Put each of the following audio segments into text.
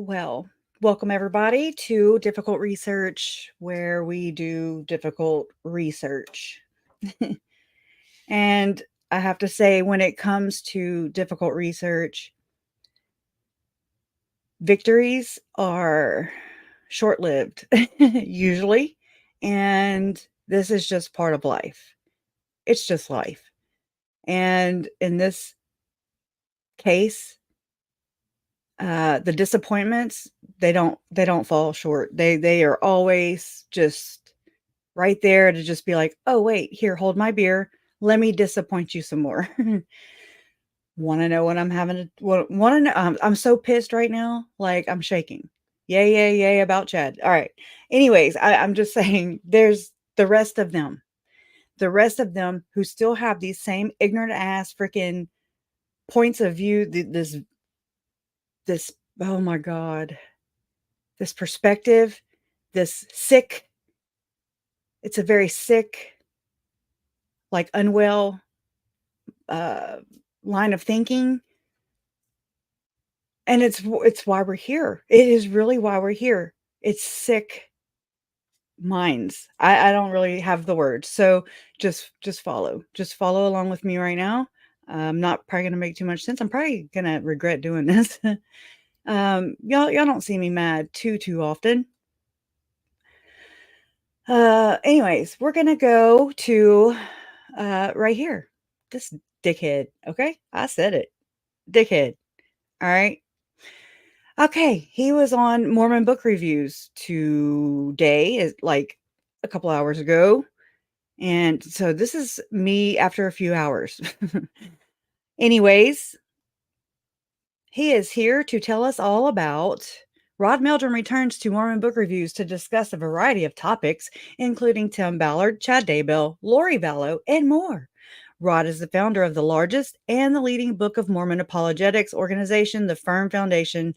Well, welcome everybody to Difficult Research, where we do difficult research. And I have to say, when it comes to difficult research, victories are short lived, usually. And this is just part of life. It's just life. And in this case, the disappointments, they don't fall short. They are always just right there to just be like, "Oh, wait, here, hold my beer. Let me disappoint you some more." Wanna know what I'm having to wanna know I'm so pissed right now, like, I'm shaking. Yay, yay, yay about Chad. Alright. Anyways, I'm just saying there's the rest of them who still have these same ignorant ass freaking points of view, this oh my god, this perspective, this sick it's a very sick, like, unwell uh, line of thinking, and it's why we're here. It is really why we're here. It's sick minds. I don't really have the words, so just follow along with me right now. I'm not probably gonna make too much sense. I'm probably gonna regret doing this. Y'all don't see me mad too often. Anyways, we're gonna go to right here. This dickhead, okay? I said it. Dickhead. All right. Okay, he was on Mormon Book Reviews today, is like a couple hours ago. And so this is me after a few hours. Anyways, he is here to tell us all about Rod Meldrum returns to Mormon Book Reviews to discuss a variety of topics, including Tim Ballard, Chad Daybell, Lori Vallow, and more. Rod is the founder of the largest and the leading Book of Mormon apologetics organization, the Firm Foundation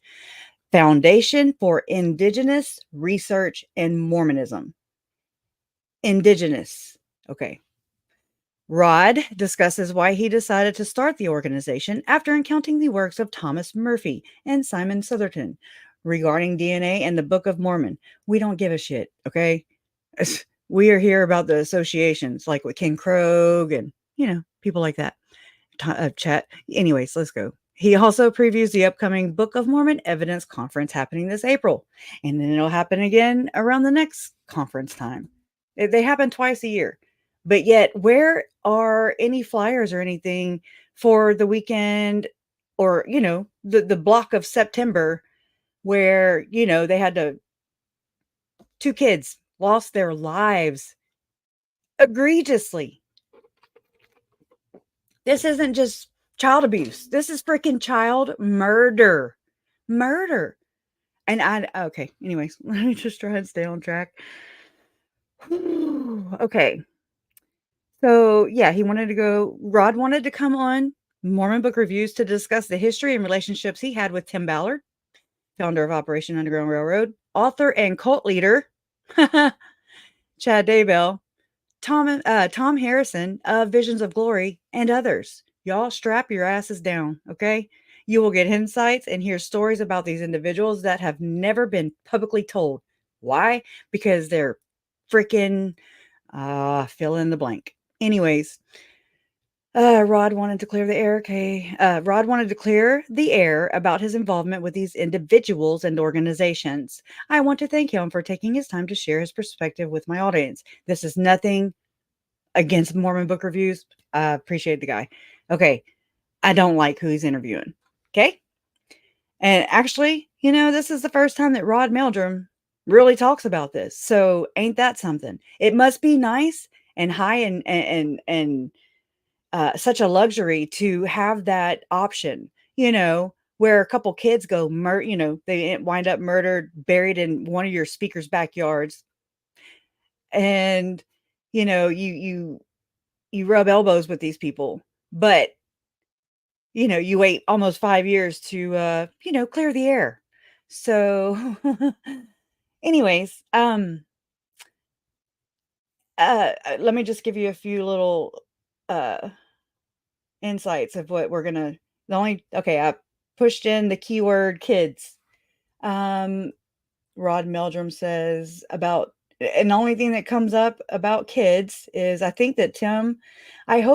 for Indigenous Research in Mormonism. Indigenous. Okay. Rod discusses why he decided to start the organization after encountering the works of Thomas Murphy and Simon Southerton regarding DNA and the Book of Mormon. We don't give a shit, okay? We are here about the associations, like with King Krogh and, people like that. Chat. Anyways, let's go. He also previews the upcoming Book of Mormon Evidence Conference happening this April. And then it'll happen again around the next conference time. They happen twice a year. But yet, where are any flyers or anything for the weekend or, the block of September where, they had two kids lost their lives egregiously. This isn't just child abuse. This is freaking child murder. Murder. And okay, anyways, let me just try and stay on track. Okay. So, yeah, Rod wanted to come on Mormon Book Reviews to discuss the history and relationships he had with Tim Ballard, founder of Operation Underground Railroad, author and cult leader, Chad Daybell, Tom Harrison of Visions of Glory, and others. Y'all strap your asses down, okay? You will get insights and hear stories about these individuals that have never been publicly told. Why? Because they're freaking fill in the blank. Anyways, Rod wanted to clear the air. Okay. Rod wanted to clear the air about his involvement with these individuals and organizations. I want to thank him for taking his time to share his perspective with my audience. This is nothing against Mormon Book Reviews. I appreciate the guy. Okay. I don't like who he's interviewing. Okay. And actually, this is the first time that Rod Meldrum really talks about this. So ain't that something? It must be nice and high and such a luxury to have that option, where a couple kids go they wind up murdered, buried in one of your speaker's backyards. And, you rub elbows with these people, but, you wait almost 5 years to, clear the air. So, anyways, let me just give you a few little, uh, insights of what we're gonna I pushed in the keyword kids. Um, Rod Meldrum says about and the only thing that comes up about kids is I hope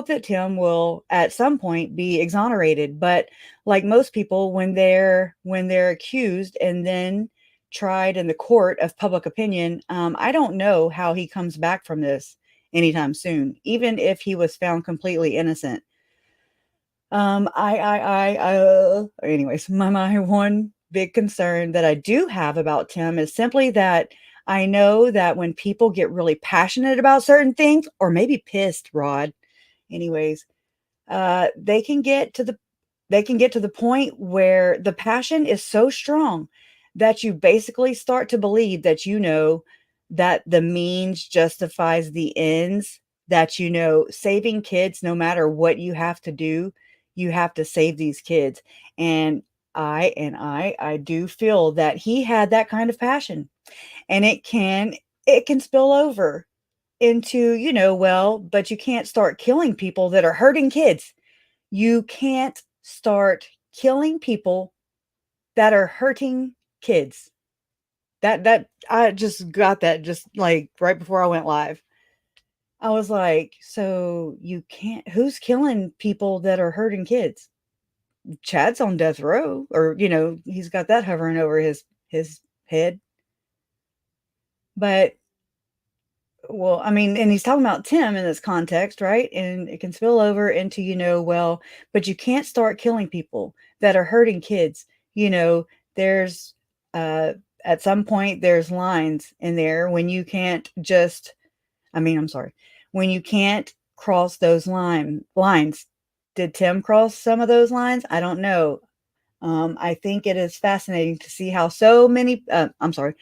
that Tim will at some point be exonerated, but like most people when they're accused and then tried in the court of public opinion, I don't know how he comes back from this anytime soon, even if he was found completely innocent. Anyways, my one big concern that I do have about Tim is simply that I know that when people get really passionate about certain things, or maybe pissed, Rod, anyways, they can get to the point where the passion is so strong that you basically start to believe that that the means justifies the ends, that saving kids, no matter what you have to do, you have to save these kids. And I do feel that he had that kind of passion, and it can spill over into, well, but you can't start killing people that are hurting kids. You can't start killing people that are hurting kids. That I just got that just like right before I went live. I was like, so you can't who's killing people that are hurting kids? Chad's on death row, or he's got that hovering over his head. But well, I mean, and he's talking about Tim in this context, right? And it can spill over into, well, but you can't start killing people that are hurting kids. There's uh at some point there's lines in there when you can't just I'm sorry, when you can't cross those lines. Did Tim cross some of those lines? I don't know. I think it is fascinating to see how so many I'm sorry,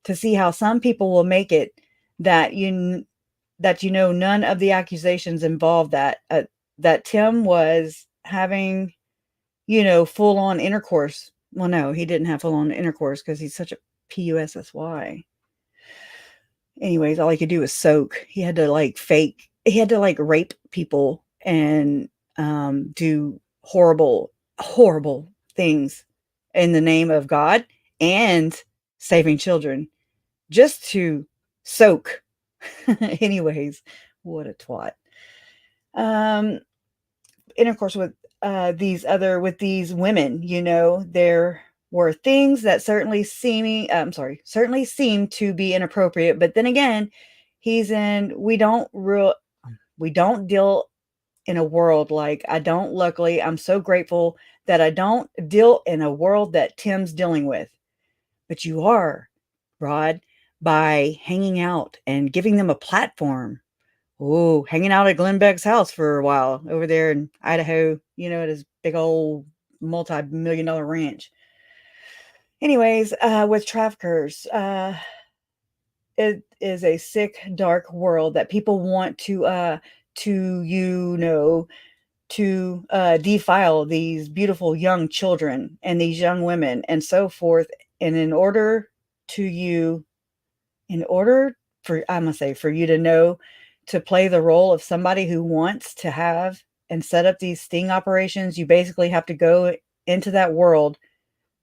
to see how some people will make it that none of the accusations involve that Tim was having full on intercourse. Well, no, he didn't have full on intercourse because he's such a pussy. Anyways, all he could do was soak. He had to rape people and do horrible things in the name of God and saving children, just to soak. Anyways, what a twat. Um, Intercourse with these women, there were things that certainly seem to be inappropriate. But then again, we don't deal in a world like luckily, I'm so grateful that I don't deal in a world that Tim's dealing with. But you are, Rod, by hanging out and giving them a platform. Oh, hanging out at Glenn Beck's house for a while over there in Idaho, at his big old multi-million-dollar ranch. Anyways, with traffickers, it is a sick, dark world that people want to defile these beautiful young children and these young women and so forth. And in order for, I must say, for you to play the role of somebody who wants to have and set up these sting operations, you basically have to go into that world.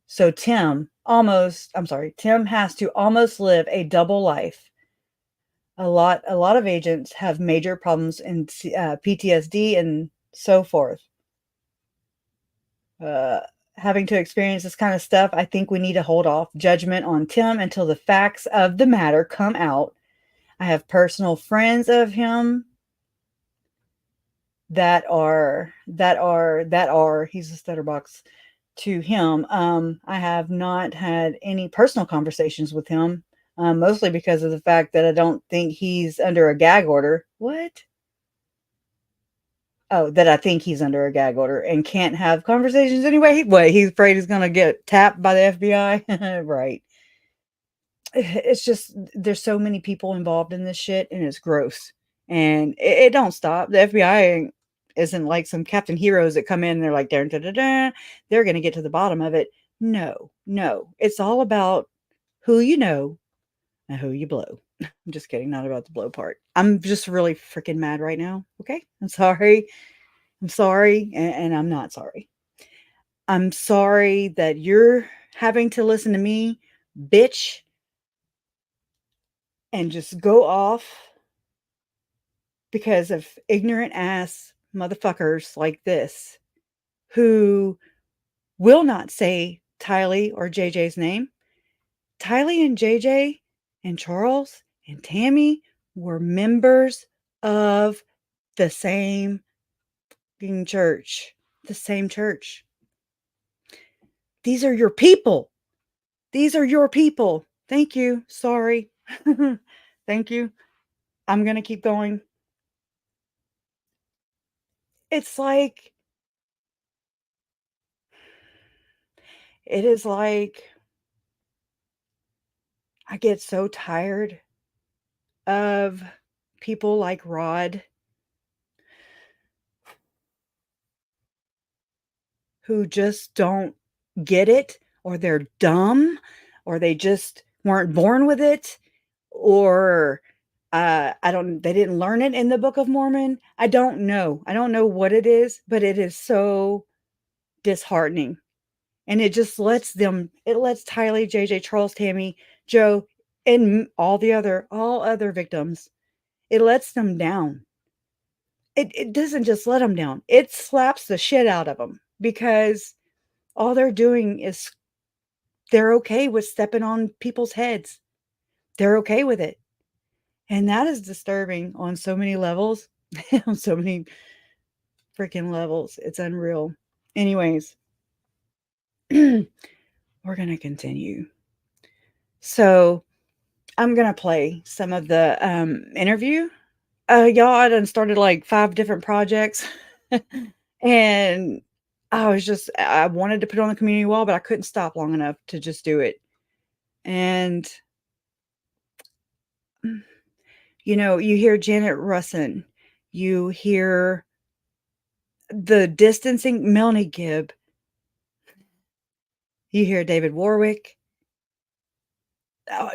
So Tim has to almost live a double life. A lot of agents have major problems in PTSD and so forth. Having to experience this kind of stuff, I think we need to hold off judgment on Tim until the facts of the matter come out. I have personal friends of him that are he's a stutterbox to him. I have not had any personal conversations with him, mostly because of the fact that I don't think he's under a gag order. What? Oh, that I think he's under a gag order and can't have conversations anyway. He's afraid he's gonna get tapped by the FBI? Right. It's just there's so many people involved in this shit, and it's gross, and it don't stop. The FBI isn't like some Captain Heroes that come in and they're like, "Dun, dun, dun, dun, they're gonna get to the bottom of it." No, no, it's all about who you know and who you blow. I'm just kidding, not about the blow part. I'm just really freaking mad right now. Okay, I'm sorry, and I'm not sorry. I'm sorry that having to listen to me bitch and just go off because of ignorant ass motherfuckers like this who will not say Tylee or JJ's name. Tylee and JJ and Charles and Tammy were members of the same church. The same church. These are your people. These are your people. Thank you. Sorry. Thank you. I'm going to keep going. It's like, it is like, I get so tired of people like Rod who just don't get it, or they're dumb, or they just weren't born with it, or they didn't learn it in the Book of Mormon. I don't know. I don't know what it is, but it is so disheartening. And it just lets Tylee, JJ, Charles, Tammy, Joe, and all other victims, it lets them down. It doesn't just let them down. It slaps the shit out of them because all they're doing is they're okay with stepping on people's heads. They're okay with it. And that is disturbing on so many levels, on so many freaking levels. It's unreal. Anyways, we're going to continue. So I'm going to play some of the interview. Y'all, I done started like 5 different projects. And I wanted to put it on the community wall, but I couldn't stop long enough to just do it. And, you hear Janet Russin, you hear the distancing Melanie Gibb, you hear David Warwick,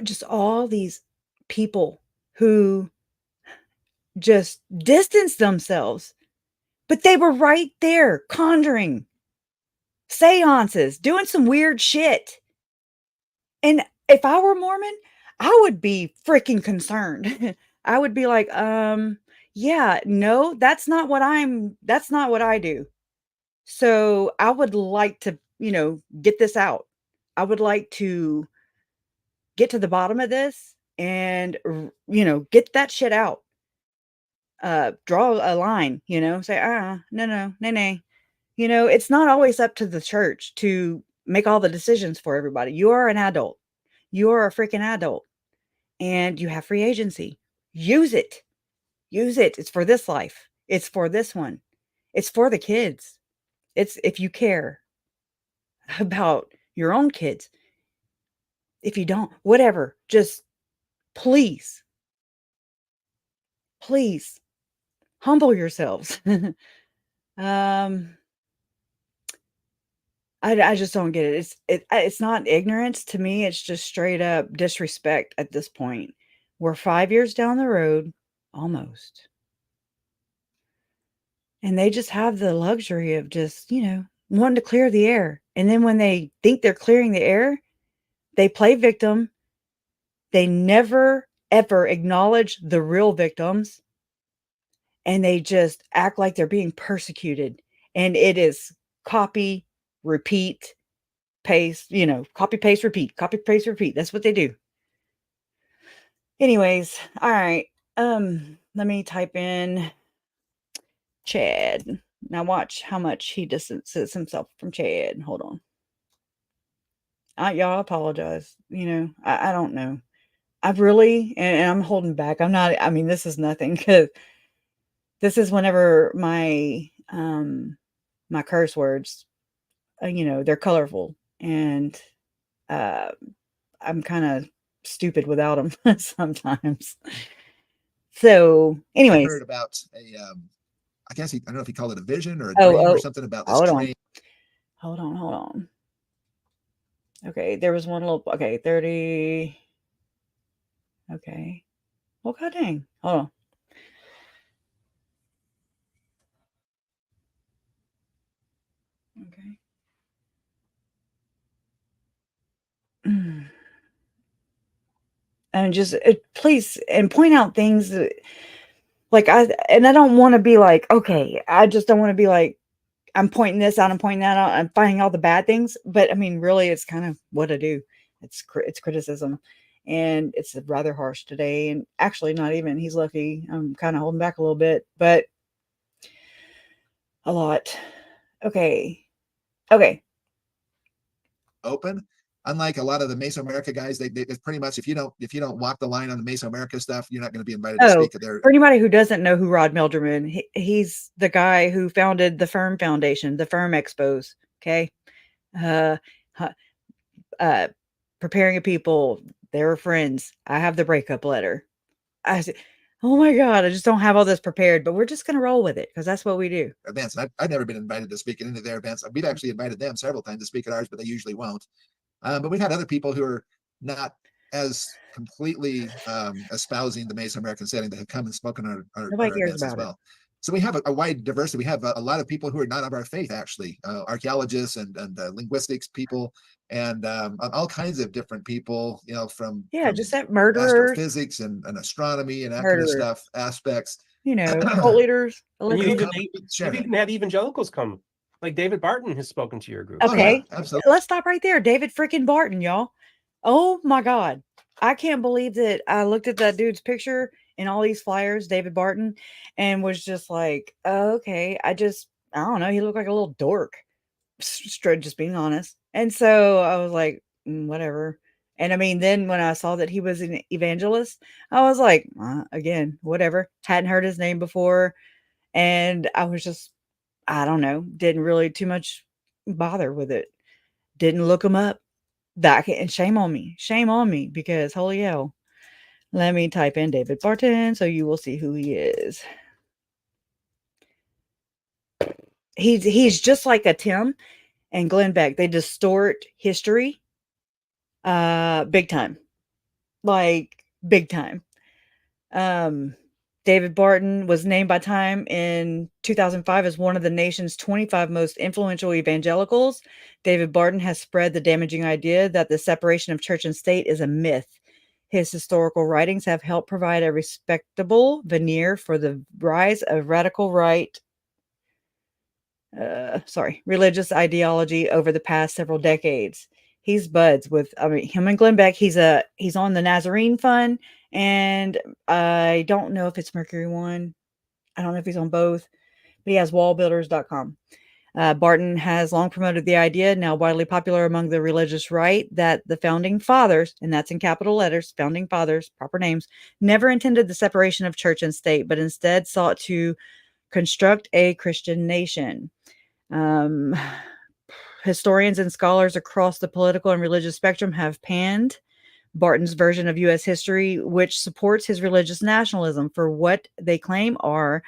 just all these people who just distance themselves, but they were right there conjuring seances, doing some weird shit. And if I were Mormon, I would be freaking concerned. I would be like, yeah, no, that's not what I do. So I would like to, get this out. I would like to get to the bottom of this and, get that shit out. Draw a line, say, no, no, nay, nay. It's not always up to the church to make all the decisions for everybody. You are an adult. You are a freaking adult and you have free agency. Use it. Use it. It's for this life. It's for this one. It's for the kids. It's if you care about your own kids. If you don't, whatever, just please, please humble yourselves. um, I just don't get it. It's not ignorance to me. It's just straight up disrespect at this point. We're 5 years down the road, almost. And they just have the luxury of just, wanting to clear the air. And then when they think they're clearing the air, they play victim. They never, ever acknowledge the real victims. And they just act like they're being persecuted. And it is copy, repeat, paste, copy, paste, repeat, copy, paste, repeat. That's what they do. Anyways, all right. Let me type in Chad. Now watch how much he distances himself from Chad. Hold on. Y'all, apologize. I don't know. I've really, and I'm holding back. This is nothing because this is whenever my curse words, they're colorful and, I'm kind of stupid without them sometimes. So, I anyways. heard about I don't know if he called it a vision or a dream or something about this train. Hold on. Okay, there was one little, 30. Okay. Well, god dang. Hold on. Okay. And just please, and point out things that, like, I don't want to be like, okay, I just don't want to be like, I'm pointing this out, I'm pointing that out, I'm finding all the bad things. But I mean, really, it's kind of what I do. It's criticism, and it's rather harsh today. And actually, not even. He's lucky. I'm kind of holding back a little bit, but a lot. Okay. Open. Unlike a lot of the Mesoamerica guys, they pretty much, if you don't walk the line on the Mesoamerica stuff, you're not going to be invited to speak at their. For anybody who doesn't know who Rod Meldreman, he's the guy who founded the Firm Foundation, the Firm Expos. Okay. Uh, Preparing a people. They were friends. I have the breakup letter. I said, oh my God, I just don't have all this prepared, but we're just going to roll with it because that's what we do. Events. I've never been invited to speak at any of their events. We've actually invited them several times to speak at ours, but they usually won't. But we've had other people who are not as completely espousing the Mesoamerican setting that have come and spoken at our events as well. So we have a wide diversity. We have a lot of people who are not of our faith, actually, archaeologists and linguistics people, and all kinds of different people, from just that murderers, astrophysics and astronomy and that kind of stuff, aspects. Cult leaders. And you even had evangelicals come. Like David Barton has spoken to your group. Okay, absolutely. Let's stop right there. David freaking Barton, y'all. Oh my God. I can't believe that I looked at that dude's picture and all these flyers, David Barton, and was just like, oh, okay. I don't know. He looked like a little dork, straight, just being honest. And so I was like, whatever. And I mean, then when I saw that he was an evangelist, I was like, again, whatever. Hadn't heard his name before. And I was just, I don't know, didn't really too much bother with it. Didn't look him up. And shame on me, because holy hell. Let me type in David Barton so you will see who he is. He's just like a Tim and Glenn Beck. They distort history big time. Like big time. David Barton was named by Time in 2005 as one of the nation's 25 most influential evangelicals. David Barton has spread the damaging idea that the separation of church and state is a myth. His historical writings have helped provide a respectable veneer for the rise of radical religious ideology over the past several decades. He's buds with, him and Glenn Beck. He's on the Nazarene Fund, and I don't know if it's Mercury One. I don't know if he's on both, but he has wallbuilders.com. Barton has long promoted the idea, now widely popular among the religious right, that the founding fathers, and that's in capital letters, founding fathers, proper names, never intended the separation of church and state, but instead sought to construct a Christian nation. Historians and scholars across the political and religious spectrum have panned Barton's version of U.S. history, which supports his religious nationalism for what they claim are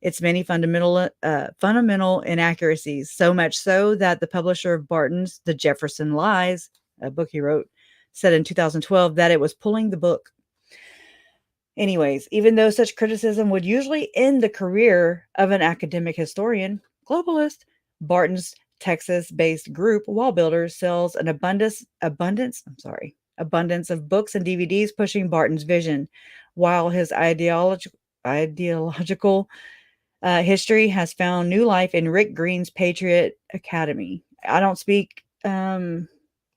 its many fundamental inaccuracies, so much so that the publisher of Barton's The Jefferson Lies, a book he wrote, said in 2012 that it was pulling the book. Anyways, even though such criticism would usually end the career of an academic historian, globalist, Barton's Texas-based group, Wall Builders, sells an abundance of books and DVDs pushing Barton's vision, while his ideological history has found new life in Rick Green's Patriot Academy. I don't speak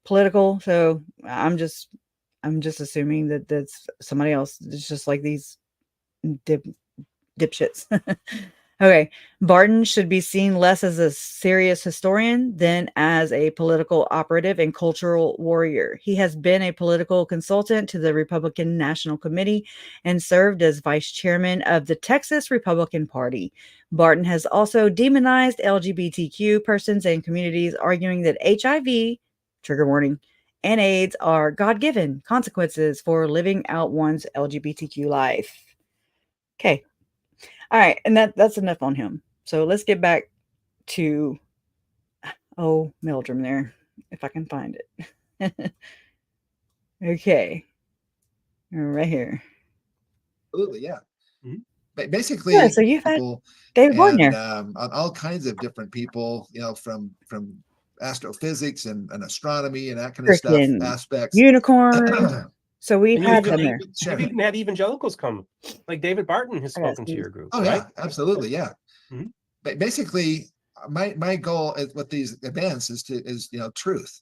political, so I'm just assuming that that's somebody else. It's just like these dipshits. Okay. Barton should be seen less as a serious historian than as a political operative and cultural warrior. He has been a political consultant to the Republican National Committee and served as vice chairman of the Texas Republican Party. Barton has also demonized LGBTQ persons and communities, arguing that HIV, trigger warning, and AIDS are God-given consequences for living out one's LGBTQ life. Okay. All right. And that's enough on him. So let's get back to, Meldrum there, if I can find it. Okay. Right here. Absolutely. Yeah. Mm-hmm. Basically, yeah, so you've had David Barton there. All kinds of different people, from astrophysics and astronomy and that kind of stuff, aspects. Unicorn. So we've And had them there. you've even had evangelicals come, like David Barton has spoken to your group. Oh right? yeah, absolutely, yeah. Mhm. But basically, my goal with these events is truth.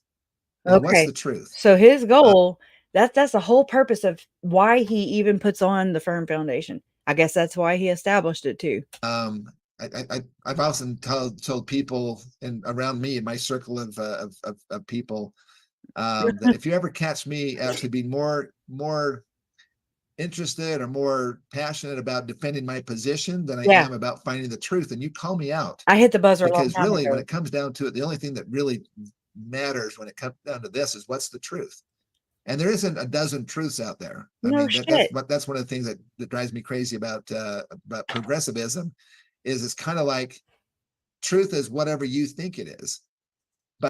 What's Okay. the truth? So his goal, that's the whole purpose of why he even puts on the Firm Foundation. I guess that's why he established it too. I've often told people around me in my circle of people that if you ever catch me actually being more interested or more passionate about defending my position than I Yeah. am about finding the truth, and you call me out. I hit the buzzer a long Because time really, when ago. it comes down to it, the only thing that really matters when it comes down to this is what's the truth. And there isn't a dozen truths out there. No shit. That's one of the things that drives me crazy about progressivism, is it's kind of like truth is whatever you think it is.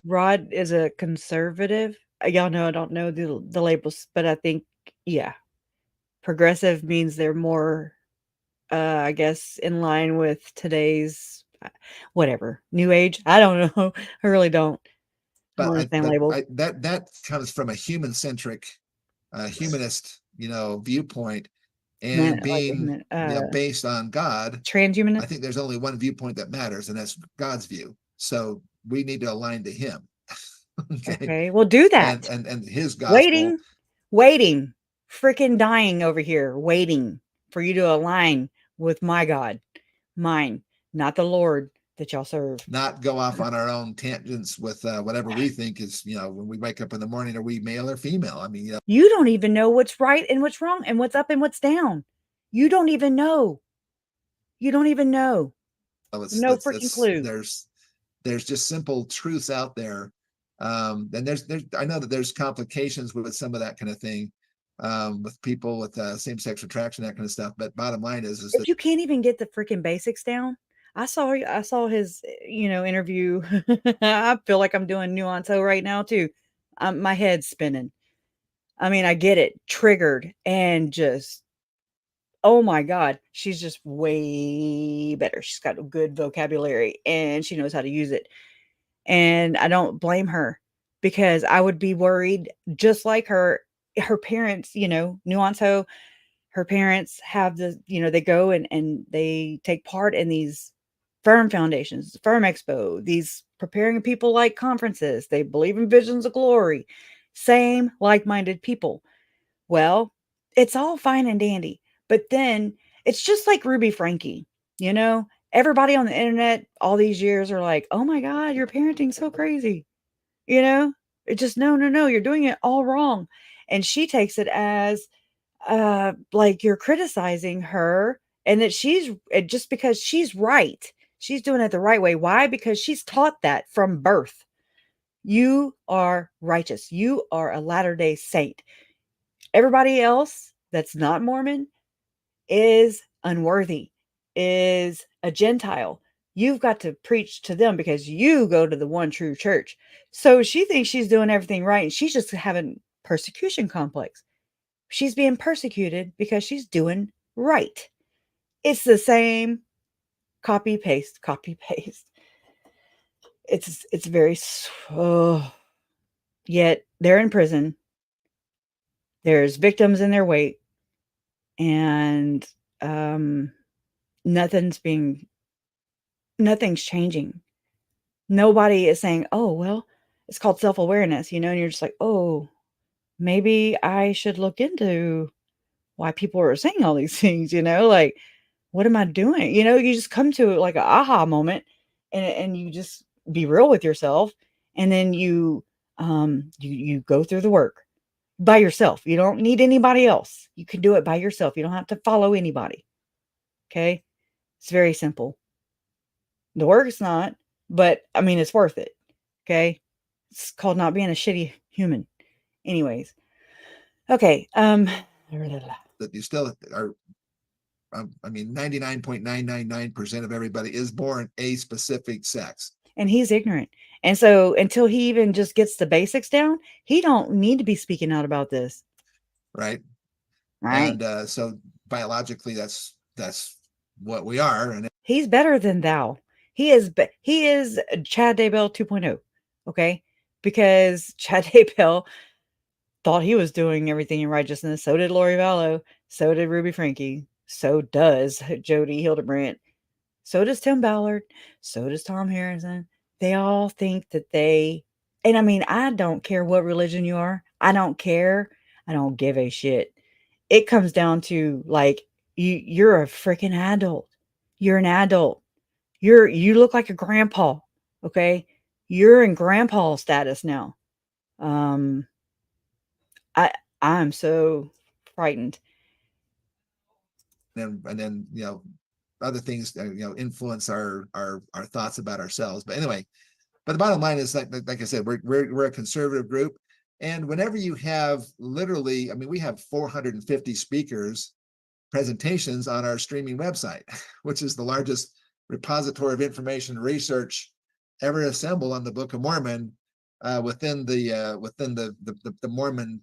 Rod is a conservative. Y'all know I don't know the labels, but I think, yeah, progressive means they're more, I guess, in line with today's whatever new age. I don't know. I really don't. I don't understand labels. That comes from a human centric, humanist, viewpoint, and being based on God. Transhumanist. I think there's only one viewpoint that matters, and that's God's view. So we need to align to Him. Okay, well, do that. And His gospel. Waiting, freaking dying over here, waiting for you to align with my God, mine, not the Lord that y'all serve. Not go off on our own tangents with whatever we think is, when we wake up in the morning, are we male or female? I mean, you don't even know what's right and what's wrong and what's up and what's down. You don't even know. You don't even know. No freaking clue. There's just simple truths out there. And there's I know that there's complications with some of that kind of thing, with people with same-sex attraction, that kind of stuff. But bottom line is if you can't even get the freaking basics down. I saw his, interview. I feel like I'm doing nuance right now too. My head's spinning. I mean, I get it, triggered, and just, oh my God, she's just way better. She's got a good vocabulary and she knows how to use it. And I don't blame her, because I would be worried just like her. Her parents, Nuance Ho, her parents have they go and they take part in these firm foundations, firm expo, these preparing people like conferences. They believe in visions of glory, same like-minded people. Well, it's all fine and dandy, but then it's just like Ruby Frankie, everybody on the internet all these years are like, oh my God, your parenting's so crazy. It just, no, you're doing it all wrong. And she takes it as, like you're criticizing her, and that just because she's right, she's doing it the right way. Why? Because she's taught that from birth. You are righteous. You are a Latter-day Saint. Everybody else that's not Mormon is unworthy, is a Gentile. You've got to preach to them because you go to the one true church. So she thinks she's doing everything right, and she's just having persecution complex. She's being persecuted because she's doing right. It's the same copy paste. It's very yet they're in prison. There's victims in their wake, and nothing's changing. Nobody is saying, oh, well, it's called self-awareness, and you're just like, oh, maybe I should look into why people are saying all these things, like, what am I doing? You just come to like an aha moment, and you just be real with yourself. And then you go through the work by yourself. You don't need anybody else. You can do it by yourself. You don't have to follow anybody. Okay. It's very simple. The work is not, but I mean, it's worth it. Okay. It's called not being a shitty human. Anyways. Okay. That you still are, I mean, 99.999% of everybody is born a specific sex. And he's ignorant. And so until he even just gets the basics down, he don't need to be speaking out about this. Right. Right. And so biologically, that's what we are. And he's better than thou. He is Chad Daybell 2.0. Okay. Because Chad Daybell thought he was doing everything in righteousness. So did Lori Vallow. So did Ruby Frankie. So does Jody Hildebrandt. So does Tim Ballard. So does Tom Harrison. They all think that and I mean, I don't care what religion you are. I don't care. I don't give a shit. It comes down to like, you're a freaking adult. You're an adult. You look like a grandpa. Okay. You're in grandpa status now. Um, I, I'm so frightened. And then, other things, influence our thoughts about ourselves. But anyway, but the bottom line is like I said, we're a conservative group. And whenever you have literally, I mean, we have 450 speakers presentations on our streaming website, which is the largest repository of information research ever assembled on the Book of Mormon, within the Mormon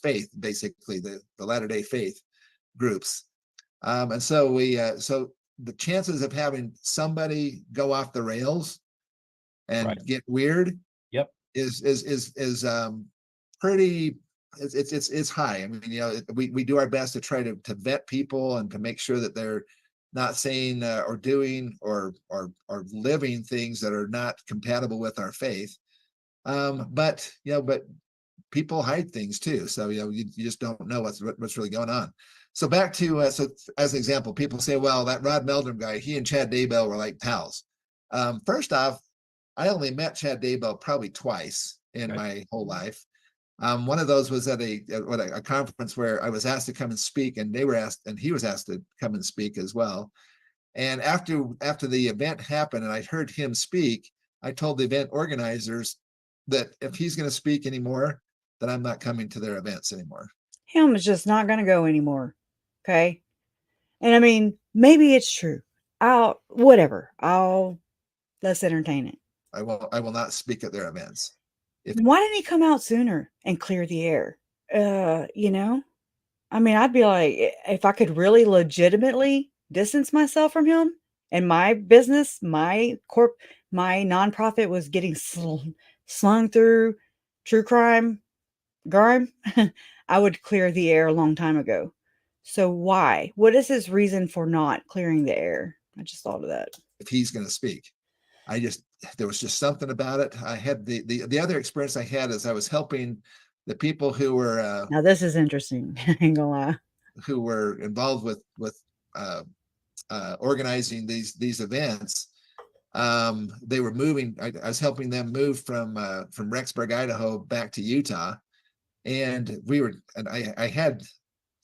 faith, basically the Latter-day Faith groups. And so so the chances of having somebody go off the rails and get weird, is pretty. It's high. I mean, we do our best to try to vet people and to make sure that they're not saying or doing or living things that are not compatible with our faith. But people hide things too. So you just don't know what's really going on. So back to so as an example, people say, well, that Rod Meldrum guy, he and Chad Daybell were like pals. First off, I only met Chad Daybell probably twice in my whole life. One of those was at a conference where I was asked to come and speak, and he was asked to come and speak as well. And after the event happened and I heard him speak, I told the event organizers that if he's going to speak anymore, then I'm not coming to their events anymore. Him is just not going to go anymore. Okay. And I mean, maybe it's true. Let's entertain it. I will not speak at their events. Why didn't he come out sooner and clear the air? I mean, I'd be like, if I could really legitimately distance myself from him and my business, my nonprofit was getting slung through true crime, I would clear the air a long time ago. So why? What is his reason for not clearing the air? I just thought of that. If he's going to speak, there was just something about it. I had the other experience I had is I was helping the people who were now this is interesting. I ain't gonna lie. Who were involved with organizing these events. They were moving. I was helping them move from Rexburg, Idaho, back to Utah, and I had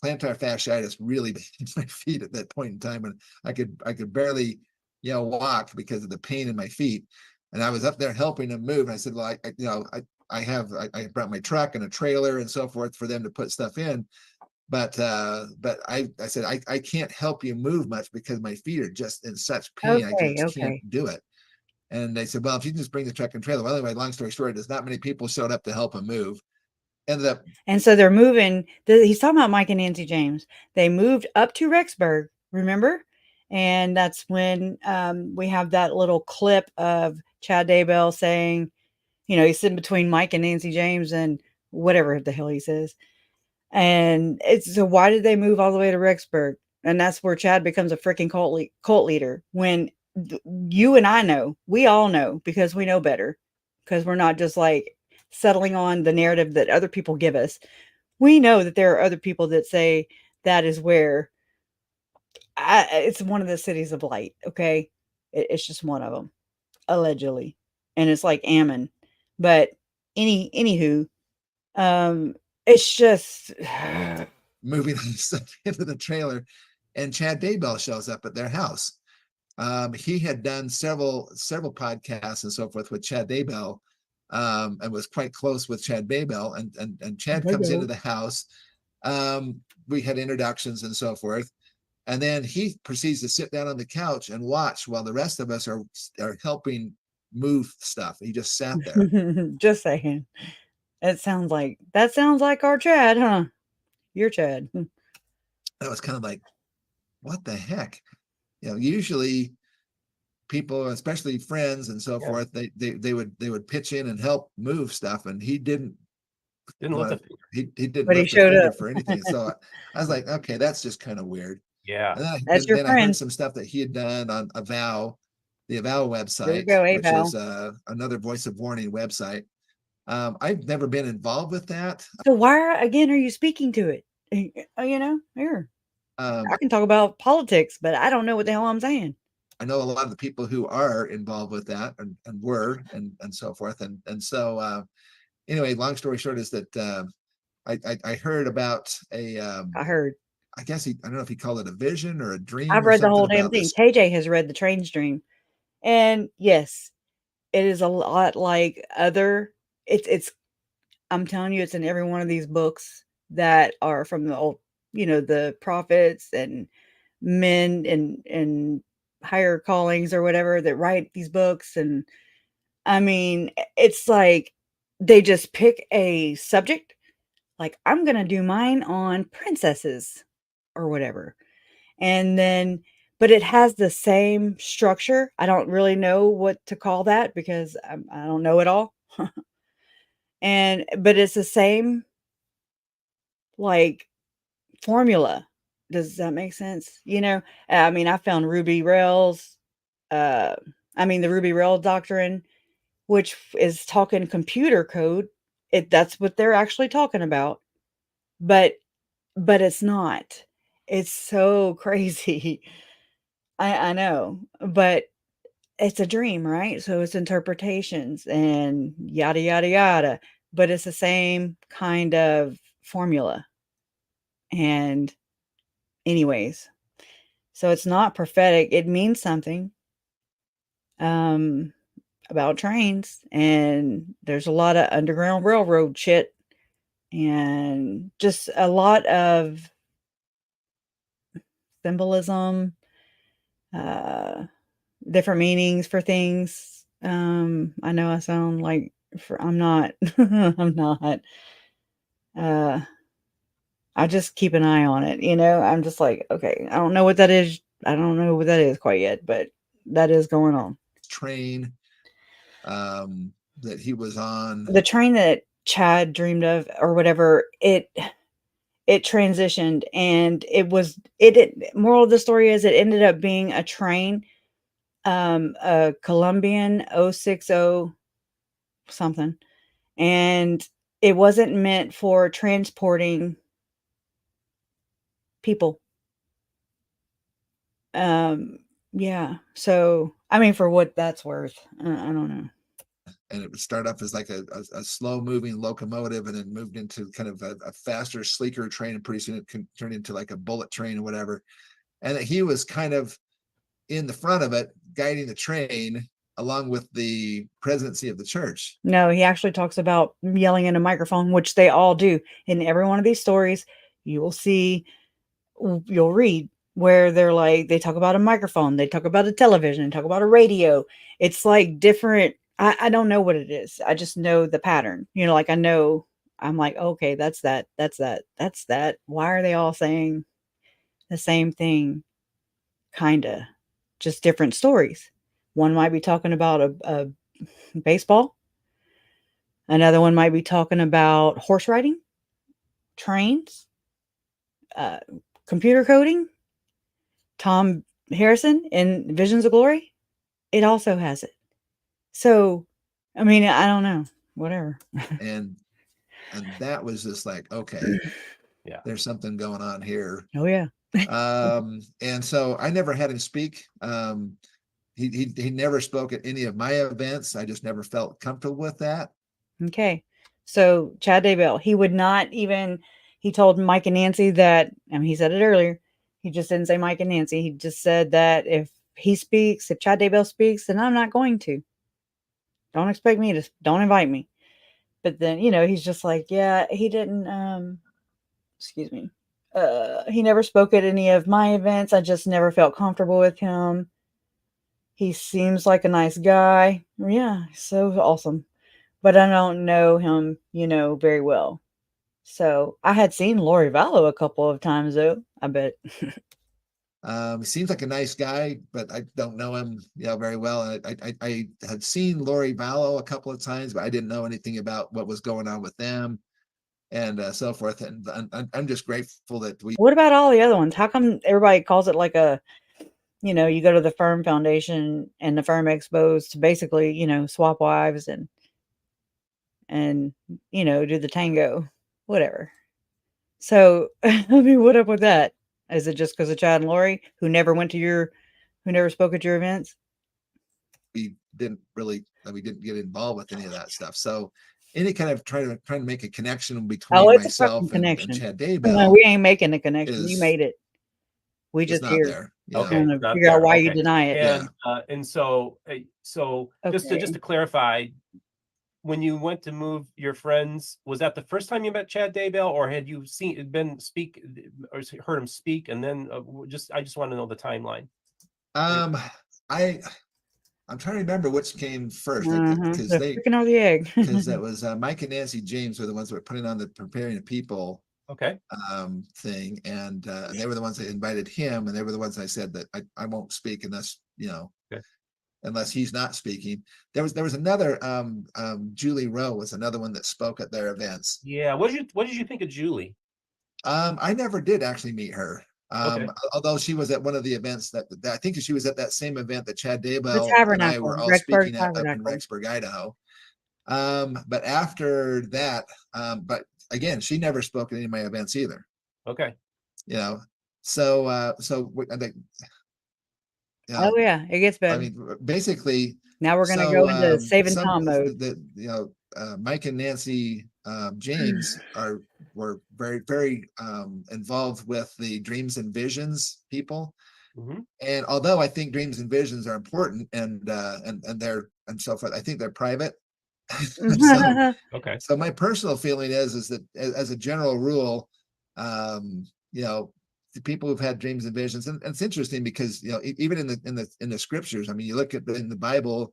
plantar fasciitis really bad in my feet at that point in time, and I could barely walk because of the pain in my feet. And I was up there helping them move. And I said, well, I brought my truck and a trailer and so forth for them to put stuff in. But I said, I can't help you move much because my feet are just in such pain. I just can't do it. And they said, well, if you can just bring the truck and trailer. Well, anyway, long story short, there's not many people showed up to help him move. And so they're moving. He's talking about Mike and Nancy James. They moved up to Rexburg, remember? And that's when we have that little clip of Chad Daybell saying, he's sitting between Mike and Nancy James and whatever the hell he says. And so why did they move all the way to Rexburg? And that's where Chad becomes a freaking cult leader. When you and I know, we all know, because we know better, because we're not just like settling on the narrative that other people give us. We know that there are other people that say that is where it's one of the cities of light. Okay. It's just one of them, allegedly. And it's like Ammon. But anywho, it's just moving into the trailer, and Chad Daybell shows up at their house. He had done several podcasts and so forth with Chad Daybell, and was quite close with Chad Daybell. And Chad comes into the house. We had introductions and so forth. And then he proceeds to sit down on the couch and watch while the rest of us are helping move stuff. He just sat there. Just saying. That sounds like our Chad, huh? Your Chad. That was kind of like, what the heck? Usually people, especially friends and so forth, they would pitch in and help move stuff, and he didn't Didn't lift a wanna finger. he didn't But he lift a showed finger up. for anything. So I was like, okay, that's just kind of weird. Yeah. And then, That's your then I heard friend. some stuff that he had done on the Vallow There you website, go, which Val. is another voice of warning website. I've never been involved with that. So why again are you speaking to it? You know, here. Um, I can talk about politics, but I don't know what the hell I'm saying. I know a lot of the people who are involved with that and were and so forth. And so anyway, long story short is that I heard about I heard. I guess I don't know if he called it a vision or a dream I've or read the something whole damn about thing. this. KJ has read the Train's Dream. And yes, it is a lot like other it's I'm telling you, it's in every one of these books that are from the old, the prophets and men and higher callings or whatever that write these books. And I mean, it's like they just pick a subject, like I'm gonna do mine on princesses or whatever. And then but it has the same structure. I don't really know what to call that because I don't know it all. But it's the same, like, formula. Does that make sense? I mean, I found Ruby Rails, uh, the Ruby Rails doctrine, which is talking computer code. That's what they're actually talking about, but it's not. It's so crazy. I know, but it's a dream, right? So it's interpretations and yada yada yada, but it's the same kind of formula. And anyways, so it's not prophetic. It means something um about trains, and there's a lot of underground railroad shit and just a lot of symbolism, uh different meanings for things. I know I sound like I'm not I'm not. Uh I just keep an eye on it, I'm just like, okay, I don't know what that is. I don't know what that is quite yet, but that is going on. Train that he was on. The train that Chad dreamed of or whatever, it transitioned, and moral of the story is it ended up being a train, a Colombian 060 something, and it wasn't meant for transporting people. Yeah. So, I mean, for what that's worth, I don't know. And it would start off as like a slow moving locomotive and then moved into kind of a faster, sleeker train. And pretty soon it can turn into like a bullet train or whatever. And that he was kind of in the front of it, guiding the train along with the presidency of the church. No, he actually talks about yelling in a microphone, which they all do. In every one of these stories, you'll read where they talk about a microphone, they talk about a television, talk about a radio. It's like different. I don't know what it is. I just know the pattern. Like I know, I'm like, okay, that's that, that's that, that's that. Why are they all saying the same thing? Kinda, just different stories. One might be talking about a baseball. Another one might be talking about horse riding, trains, uh, computer coding. Tom Harrison in Visions of Glory, it also has it. So, I mean, I don't know, whatever. And that was just like, okay, Yeah, there's something going on here. Oh yeah. And so I never had him speak. He never spoke at any of my events. I just never felt comfortable with that. Okay. So Chad Daybell, he would not even. He told Mike and Nancy that. I mean, he said it earlier. He just didn't say Mike and Nancy. He just said that if Chad Daybell speaks, then I'm not going to. Don't expect me to. Don't invite me. But then he's just like, yeah, he didn't. Excuse me. He never spoke at any of my events. I just never felt comfortable with him. He seems like a nice guy. Yeah, so awesome. But I don't know him, very well. So I had seen Lori Vallow a couple of times though, I bet. Seems like a nice guy, but I don't know him, very well. I had seen Lori Vallow a couple of times, but I didn't know anything about what was going on with them. so forth. And I'm just grateful that we. What about all the other ones? How come everybody calls it like a, you know, you go to the Firm Foundation and the Firm Expos to basically, you know, swap wives and you know, do the tango, whatever. So, I mean, what up with that? Is it just because of Chad and Lori, who never spoke at your events? We didn't get involved with any of that stuff. So any kind of trying to make a connection between It's a myself fucking and connection. Chad No, Daybell we ain't making a connection. You is made it. We is just not here there. You Okay, know? trying to not figure out there. why you Okay. deny it. And so just Okay. to clarify, when you went to move your friends, was that the first time you met Chad Daybell, or had you heard him speak, and then I just want to know the timeline. I'm trying to remember which came first, because The chicken or the egg. because that was Mike and Nancy James were the ones that were putting on the preparing the people Okay. thing, and they were the ones that invited him, and they were the ones that I said that I won't speak unless, you know, Okay. unless he's not speaking. There was another Julie Rowe was another one that spoke at their events. Yeah. What did you think of Julie? I never did actually meet her. Okay. Although she was at one of the events that I think she was at that same event that Chad The Daybell and I were Tabernacle, all Rexburg speaking at up in Tabernacle. Rexburg, Idaho. But after that, but again, she never spoke at any of my events either. Okay. You know, so I think, you know, Oh yeah, it gets I better. mean, basically, Now we're gonna go into saving Tom mode. You know, Mike and Nancy James were very, very involved with the dreams and visions people. Mm-hmm. And although I think dreams and visions are important and they're and so forth, I think they're private. So, Okay. so my personal feeling is that as a general rule, you know, the people who've had dreams and visions, and it's interesting because, you know, even in the scriptures, I mean, you look at in the Bible,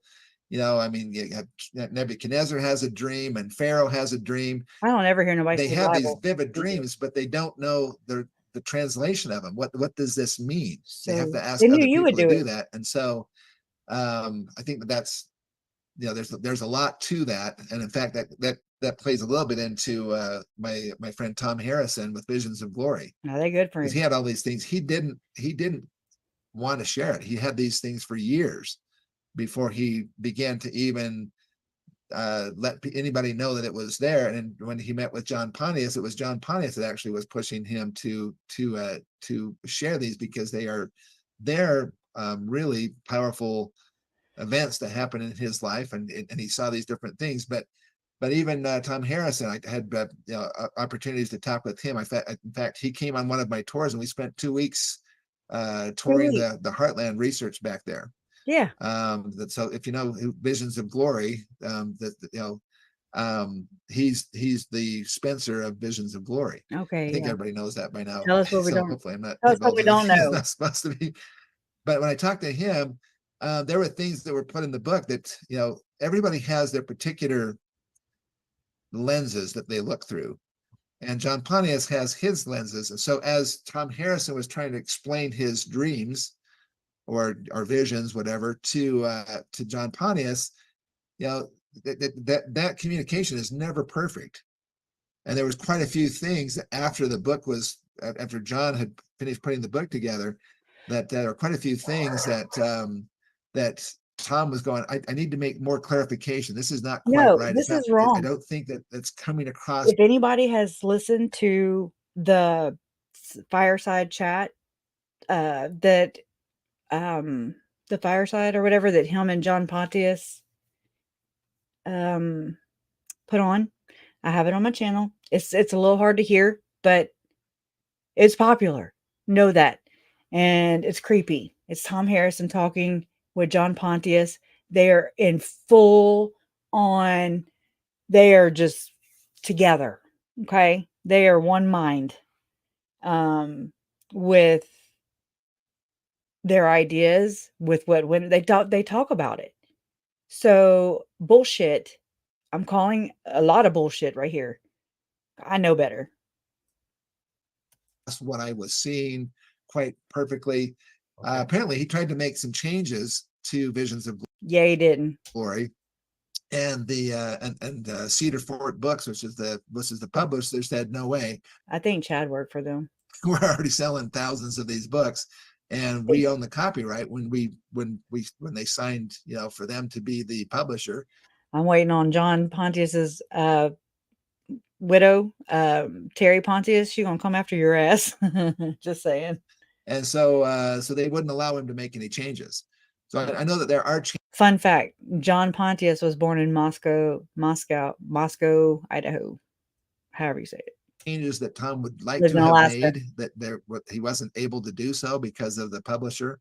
you know, I mean, you have Nebuchadnezzar has a dream and Pharaoh has a dream. I don't ever hear nobody They say have these Bible. vivid dreams, but they don't know the translation of them. What does this mean? They have So to ask they knew other you people would to do do it. that. And so I think that's, you know, there's a lot to that. And in fact, that plays a little bit into my friend Tom Harrison with Visions of Glory, Are they good for because you? he had all these things. He didn't want to share it. He had these things for years before he began to even let anybody know that it was there. And when he met with John Pontius, it was John Pontius that actually was pushing him to share these, because they're really powerful events that happen in his life, and he saw these different things. But even Tom Harrison, I had you know, opportunities to talk with him. In fact, he came on one of my tours, and we spent 2 weeks touring the Heartland Research back there. Yeah. So if you know Visions of Glory, that, you know, he's the Spencer of Visions of Glory. Okay. I think yeah. everybody knows that by now. Tell us what we So don't. hopefully I'm not Tell us what involved we in don't anything know. that's not supposed to be. But when I talked to him, there were things that were put in the book that, you know, everybody has their particular lenses that they look through. And John Pontius has his lenses. And so as Tom Harrison was trying to explain his dreams or visions, whatever, to John Pontius, you know, that communication is never perfect. And there was quite a few things after after John had finished putting the book together, that there are quite a few things that Tom was going, I need to make more clarification. This is not quite right. This is I wrong. don't think that that's coming across. If anybody has listened to the fireside chat, that the fireside or whatever that him and John Pontius put on, I have it on my channel. It's a little hard to hear, but it's popular. Know that. And it's creepy. It's Tom Harrison talking with John Pontius. They are in full on, they are just together. Okay. They are one mind with their ideas, with when they talk about it. So bullshit. I'm calling a lot of bullshit right here. I know better. That's what I was seeing quite perfectly. Apparently he tried to make some changes to Visions of Yeah, he didn't. Glory, And the Cedar Fort Books, which is the publisher, said, no way, I think Chad worked for them. we're already selling thousands of these books, and we own the copyright when they signed, for them to be the publisher. I'm waiting on John Pontius's widow, Terry Pontius. She gonna come after your ass. Just saying. And so they wouldn't allow him to make any changes. So I know that there are Fun fact: John Pontius was born in Moscow, Idaho. However you say it. changes that Tom would like Lived to in have Alaska. made he wasn't able to do so because of the publisher.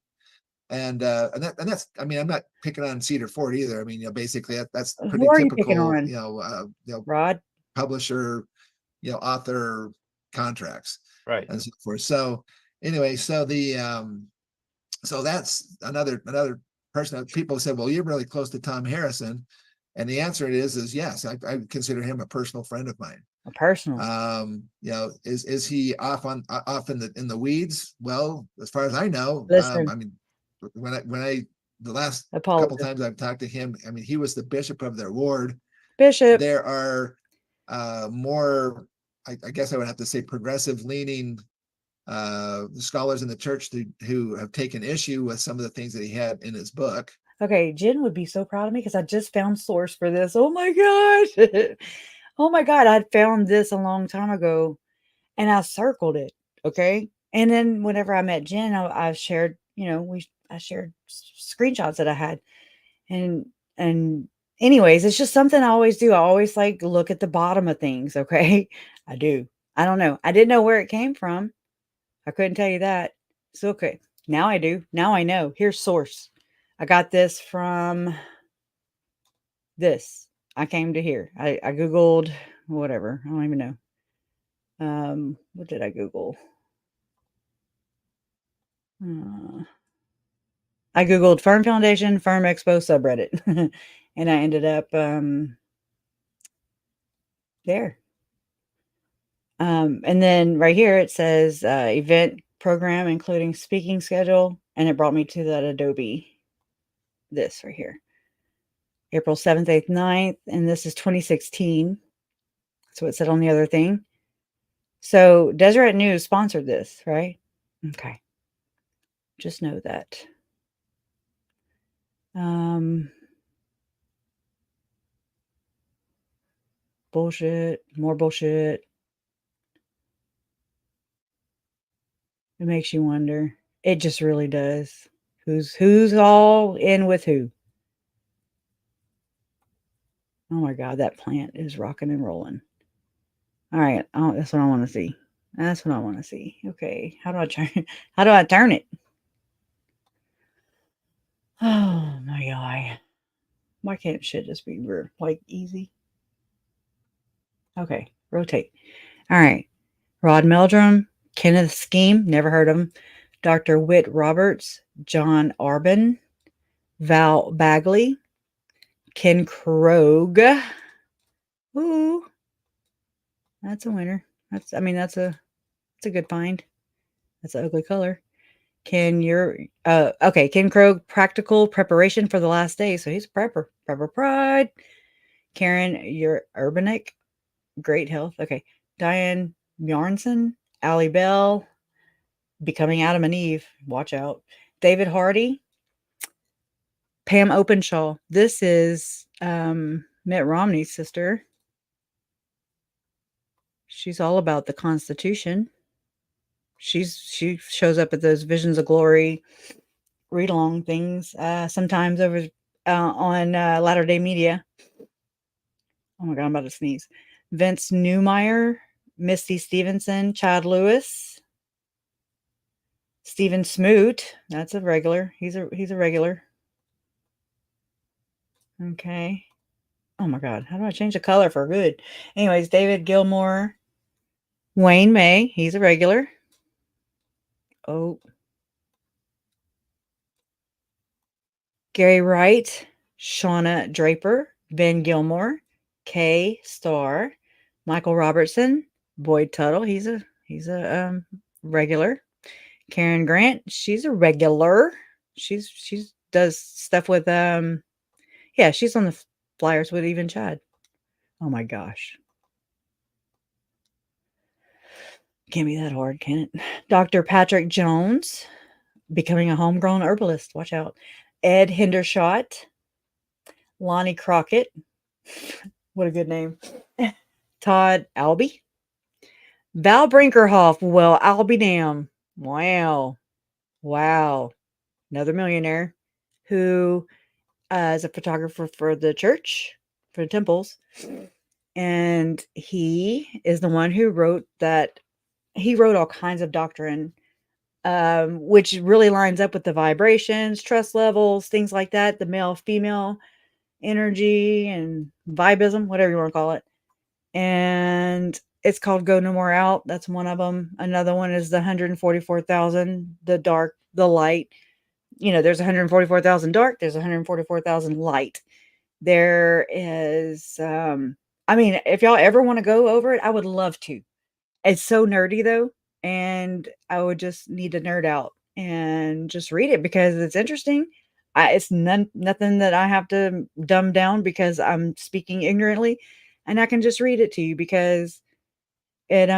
And that's, I mean, I'm not picking on Cedar Fort either. I mean, basically that's pretty Who are you picking typical, on? Rod? publisher, author contracts, Right. and so forth. So anyway, so that's another person that people said, well, you're really close to Tom Harrison. And the answer is yes, I consider him a personal friend of mine. A personal. Is he off in the weeds? Well, as far as I know, Listen. I mean, when the last Apologies. couple times I've talked to him, I mean, he was the bishop of their ward. Bishop. There are more, I guess I would have to say, progressive leaning scholars in the church who have taken issue with some of the things that he had in his book. Okay, Jen would be so proud of me because I just found source for this. Oh my gosh. Oh my God. I found this a long time ago and I circled it. Okay. And then whenever I met Jen, I shared, I shared screenshots that I had. And anyways, it's just something I always do. I always like look at the bottom of things. Okay. I do. I don't know. I didn't know where it came from. I couldn't tell you that. So, okay. Now I do. Now I know. Here's source. I got this from this. I came to here. I Googled whatever. I don't even know. What did I Google? I Googled Firm Foundation, Firm Expo subreddit. And I ended up there. And then right here it says event program, including speaking schedule. And it brought me to that Adobe. This right here. April 7th, 8th, 9th. And this is 2016. That's what it said on the other thing. So Deseret News sponsored this, right? Okay. Just know that. Bullshit. More bullshit. It makes you wonder. It just really does. Who's all in with who? Oh my God, that plant is rocking and rolling. All right. Oh, that's what I want to see. That's what I want to see. Okay. How do I turn it? Oh my God. Why can't shit just be like easy? Okay. Rotate. All right. Rod Meldrum, Kenneth Scheme, never heard of him. Dr. Whit Roberts, John Arbin, Val Bagley, Ken Krogh. Ooh. That's a winner. That's a good find. That's an ugly color. Ken Krogh, Practical Preparation for the Last Day. So he's a prepper. Prepper Pride. Karen Urbanek, Great Health. Okay. Diane Bjornson, Allie Bell, Becoming Adam and Eve. Watch out. David Hardy, Pam Openshaw. This is Mitt Romney's sister. She's all about the Constitution. She shows up at those Visions of Glory read along things sometimes over on Latter Day Media. Oh my God, I'm about to sneeze. Vince Newmeyer, Misty Stevenson, Chad Lewis, Stephen Smoot. That's a regular. He's a regular. Okay. Oh my God, how do I change the color for good? Anyways, David Gilmore, Wayne May. He's a regular. Oh. Gary Wright, Shauna Draper, Ben Gilmore, Kay Starr, Michael Robertson, Boyd Tuttle. He's a regular. Karen Grant. She's a regular. She does stuff with she's on the flyers with even Chad. Oh my gosh. Can't be that hard, can it? Dr. Patrick Jones, becoming a homegrown herbalist. Watch out. Ed Hendershot, Lonnie Crockett. What a good name. Todd Albee. Val Brinkerhoff. Well, I'll be damned. Wow. Wow. Another millionaire who is a photographer for the church, for the temples. And he is the one who wrote that. He wrote all kinds of doctrine, which really lines up with the vibrations, trust levels, things like that, the male female energy and vibism, whatever you want to call it. And it's called Go No More Out. That's one of them. Another one is the 144,000, the dark, the light. You know, there's 144,000 dark, there's 144,000 light. There is, I mean, if y'all ever want to go over it, I would love to. It's so nerdy though, and I would just need to nerd out and just read it because it's interesting. It's nothing that I have to dumb down because I'm speaking ignorantly, and I can just read it to you because it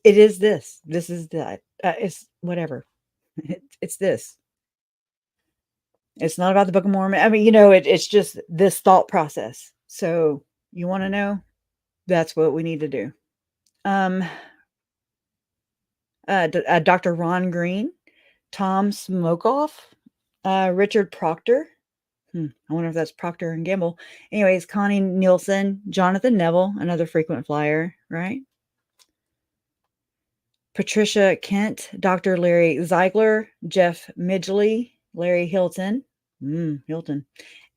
is this. This is that. It's whatever. It's this. It's not about the Book of Mormon. I mean, you know, it's just this thought process. So you want to know? That's what we need to do. Dr. Ron Green, Tom Smokoff, Richard Proctor. I wonder if that's Procter and Gamble. Anyways, Connie Nielsen, Jonathan Neville, another frequent flyer, right? Patricia Kent, Dr. Larry Ziegler, Jeff Midgley, Larry Hilton, Hilton,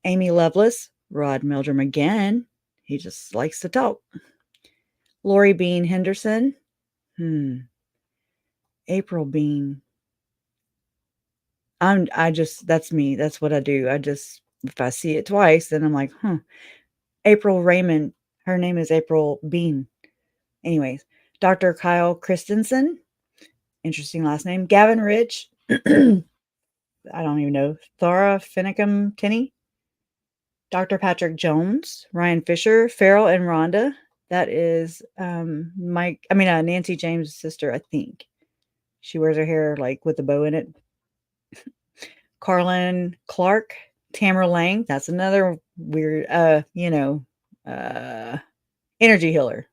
Amy Lovelace, Rod Meldrum again. He just likes to talk. Lori Bean Henderson, April Bean. That's me. That's what I do. If I see it twice, then I'm like, April Raymond. Her name is April Bean. Anyways, Dr. Kyle Christensen. Interesting last name. Gavin Rich. I don't even know. Thora Finicum Tinney. Dr. Patrick Jones. Ryan Fisher. Farrell and Rhonda. That is Nancy James' sister, I think. She wears her hair like with a bow in it. Carlin Clark, Tamara Lang. That's another weird, energy healer.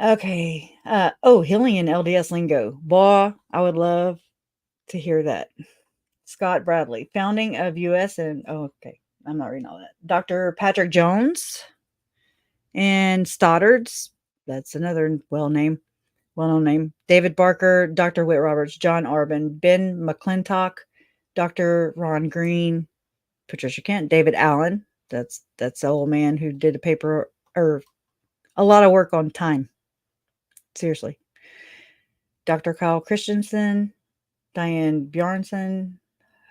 Okay. Healing in LDS lingo. Boy, I would love to hear that. Scott Bradley, founding of U.S. and okay. I'm not reading all that. Dr. Patrick Jones and Stoddards. That's another well-known name. David Barker, Dr. Whit Roberts, John Arbin, Ben McClintock, Dr. Ron Green, Patricia Kent, David Allen. That's the old man who did a paper or a lot of work on time. Seriously. Dr. Kyle Christensen, Diane Bjornson,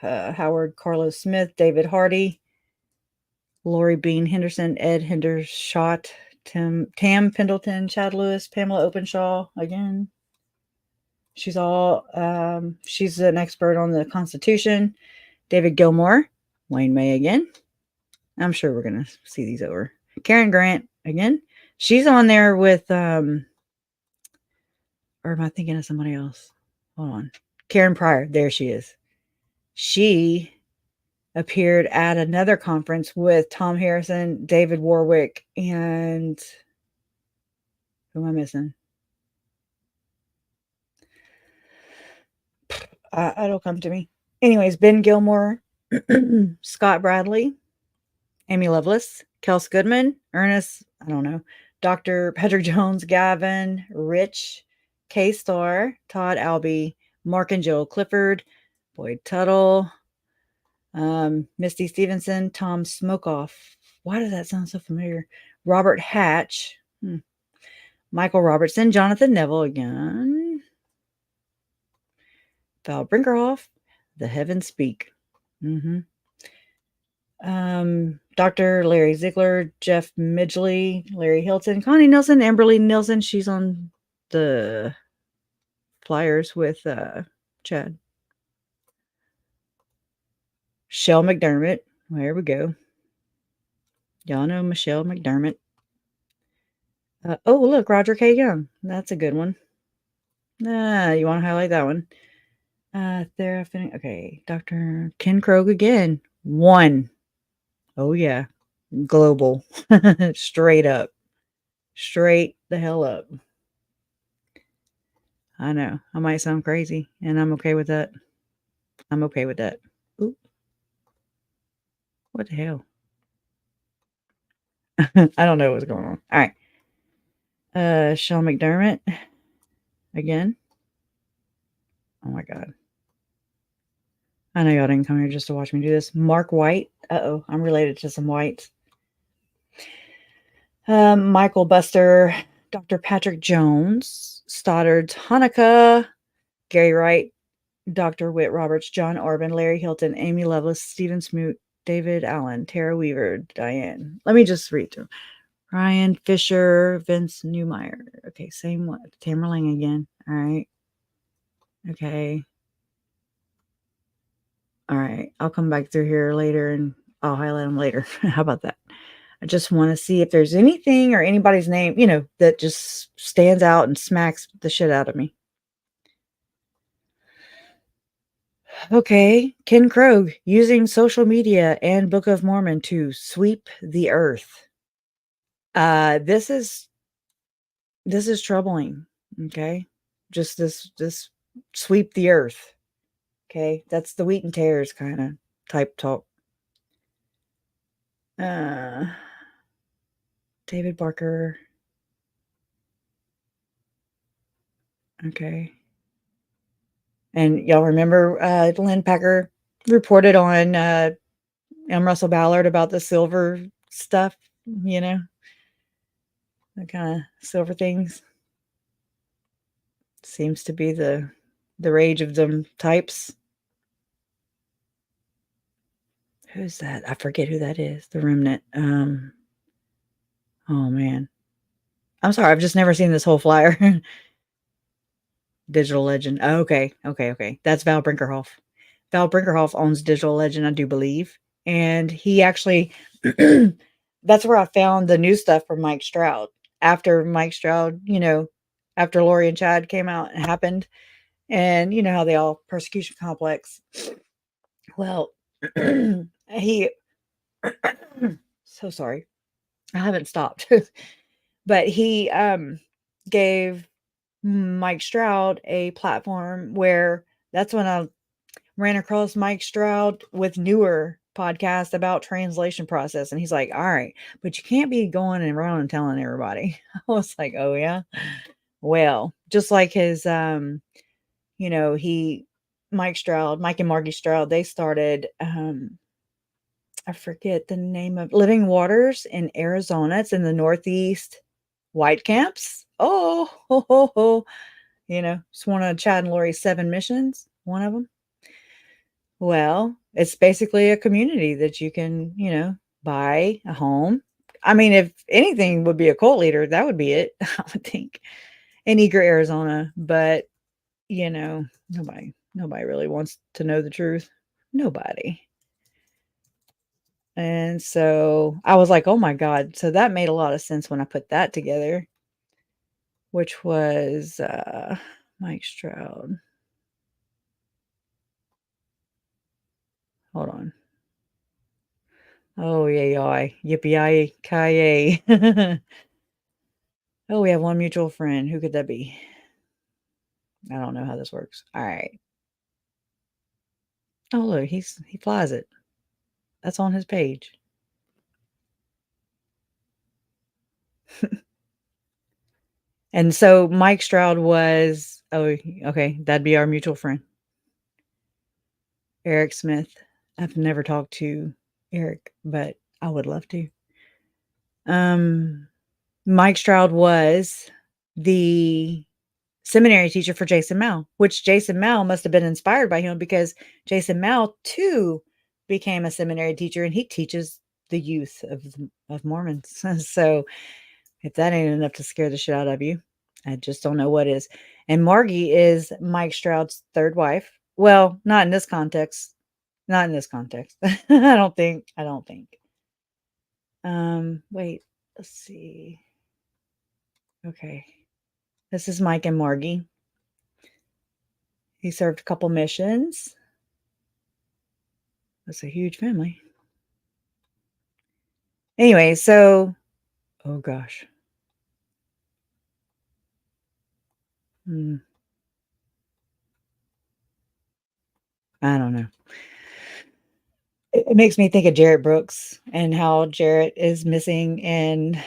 Howard Carlos Smith, David Hardy, Lori Bean Henderson, Ed Hendershot, Tam Pendleton, Chad Lewis, Pamela Openshaw again. She's an expert on the Constitution. David Gilmore, Wayne May again. I'm sure we're going to see these over. Karen Grant again. She's on there with, or am I thinking of somebody else? Hold on. Karen Pryor. There she is. She appeared at another conference with Tom Harrison, David Warwick, and who am I missing? It'll come to me. Anyways, Ben Gilmore, Scott Bradley, Amy Lovelace, Kels Goodman, Ernest, I don't know, Dr. Patrick Jones, Gavin, Rich, K-Star, Todd Albee, Mark and Jill Clifford, Boyd Tuttle, Misty Stevenson, Tom Smokoff. Why does that sound so familiar? Robert Hatch, Michael Robertson, Jonathan Neville again, Val Brinkerhoff, The Heavens Speak. Dr. Larry Ziegler, Jeff Midgley, Larry Hilton, Connie Nielsen, Amberly Nielsen. She's on the flyers with Chad. Shell McDermott. There we go. Y'all know Michelle McDermott. Oh, look, Roger K. Young. That's a good one. You want to highlight that one? Okay, Dr. Ken Krogh again. 1. Oh, yeah. Global. Straight up. Straight the hell up. I know. I might sound crazy, and I'm okay with that. I'm okay with that. Ooh. What the hell? I don't know what's going on. All right. Sean McDermott. Again. Oh my God. I know y'all didn't come here just to watch me do this. Mark White. Uh-oh. I'm related to some whites. Michael Buster. Dr. Patrick Jones. Stoddard Hanukkah. Gary Wright. Dr. Whit Roberts. John Orban. Larry Hilton. Amy Lovelace. Stephen Smoot. David Allen. Tara Weaver. Diane. Let me just read through. Ryan Fisher. Vince Newmeyer. Okay, same one. Tamerling again. All right. Okay. All right. I'll come back through here later and I'll highlight them later. How about that? I just want to see if there's anything or anybody's name, that just stands out and smacks the shit out of me. Okay. Ken Krogh, using social media and Book of Mormon to sweep the earth. This is troubling. Okay. Just this sweep the earth. Okay. That's the wheat and tares kind of type talk. David Barker. Okay. And y'all remember Lynn Packer reported on M. Russell Ballard about the silver stuff, the kind of silver things. Seems to be the rage of them types. Who's that? I forget who that is. The Remnant. Oh man. I'm sorry, I've just never seen this whole flyer. Digital Legend. Oh, okay. That's Val Brinkerhoff. Val Brinkerhoff owns Digital Legend, I do believe. And he actually, that's where I found the new stuff from Mike Stroud. After Mike Stroud, after Lori and Chad came out and happened. And you know how they all persecution complex. Well, he, so sorry. I haven't stopped. But he gave Mike Stroud a platform where that's when I ran across Mike Stroud with newer podcast about translation process. And he's like, all right, but you can't be going around and telling everybody. I was like, oh yeah. Well, just like his, Mike and Margie Stroud, they started, I forget the name of Living Waters in Arizona. It's in the Northeast White Camps. Oh, it's one of Chad and Lori's 7 missions, one of them. Well, it's basically a community that you can, buy a home. I mean, if anything would be a cult leader, that would be it, I would think, in Eager, Arizona. But, nobody really wants to know the truth. Nobody. And so I was like, oh my God. So that made a lot of sense when I put that together, which was Mike Stroud. Hold on. Oh, yeah, yippee-ki-yay. Oh, we have one mutual friend. Who could that be? I don't know how this works. All right. Oh, look, he flies it. That's on his page. And so Mike Stroud was, oh, okay, that'd be our mutual friend. Eric Smith. I've never talked to Eric, but I would love to. Mike Stroud was the seminary teacher for Jason Mao, which Jason Mao must have been inspired by him because Jason Mao too became a seminary teacher and he teaches the youth of Mormons. So if that ain't enough to scare the shit out of you, I just don't know what is. And Margie is Mike Stroud's 3rd wife. Well, not in this context. Not in this context. I don't think. Wait, let's see. Okay. This is Mike and Margie. He served a couple missions. That's a huge family. Anyway, so, oh gosh. I don't know. It makes me think of Jarrett Brooks and how Jarrett is missing and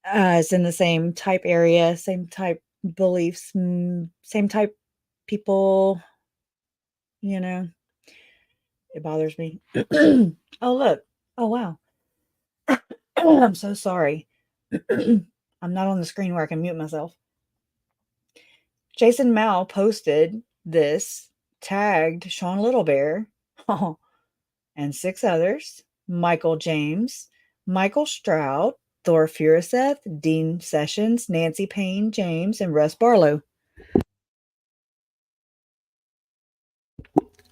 it's in the same type area, same type beliefs, same type people, you know. It bothers me. Oh, look. Oh, wow. I'm so sorry. I'm not on the screen where I can mute myself. Jason Mao posted this, tagged Sean Little Bear and 6 others: Michael James, Michael Stroud, Thor Furuseth, Dean Sessions, Nancy Payne James, and Russ Barlow.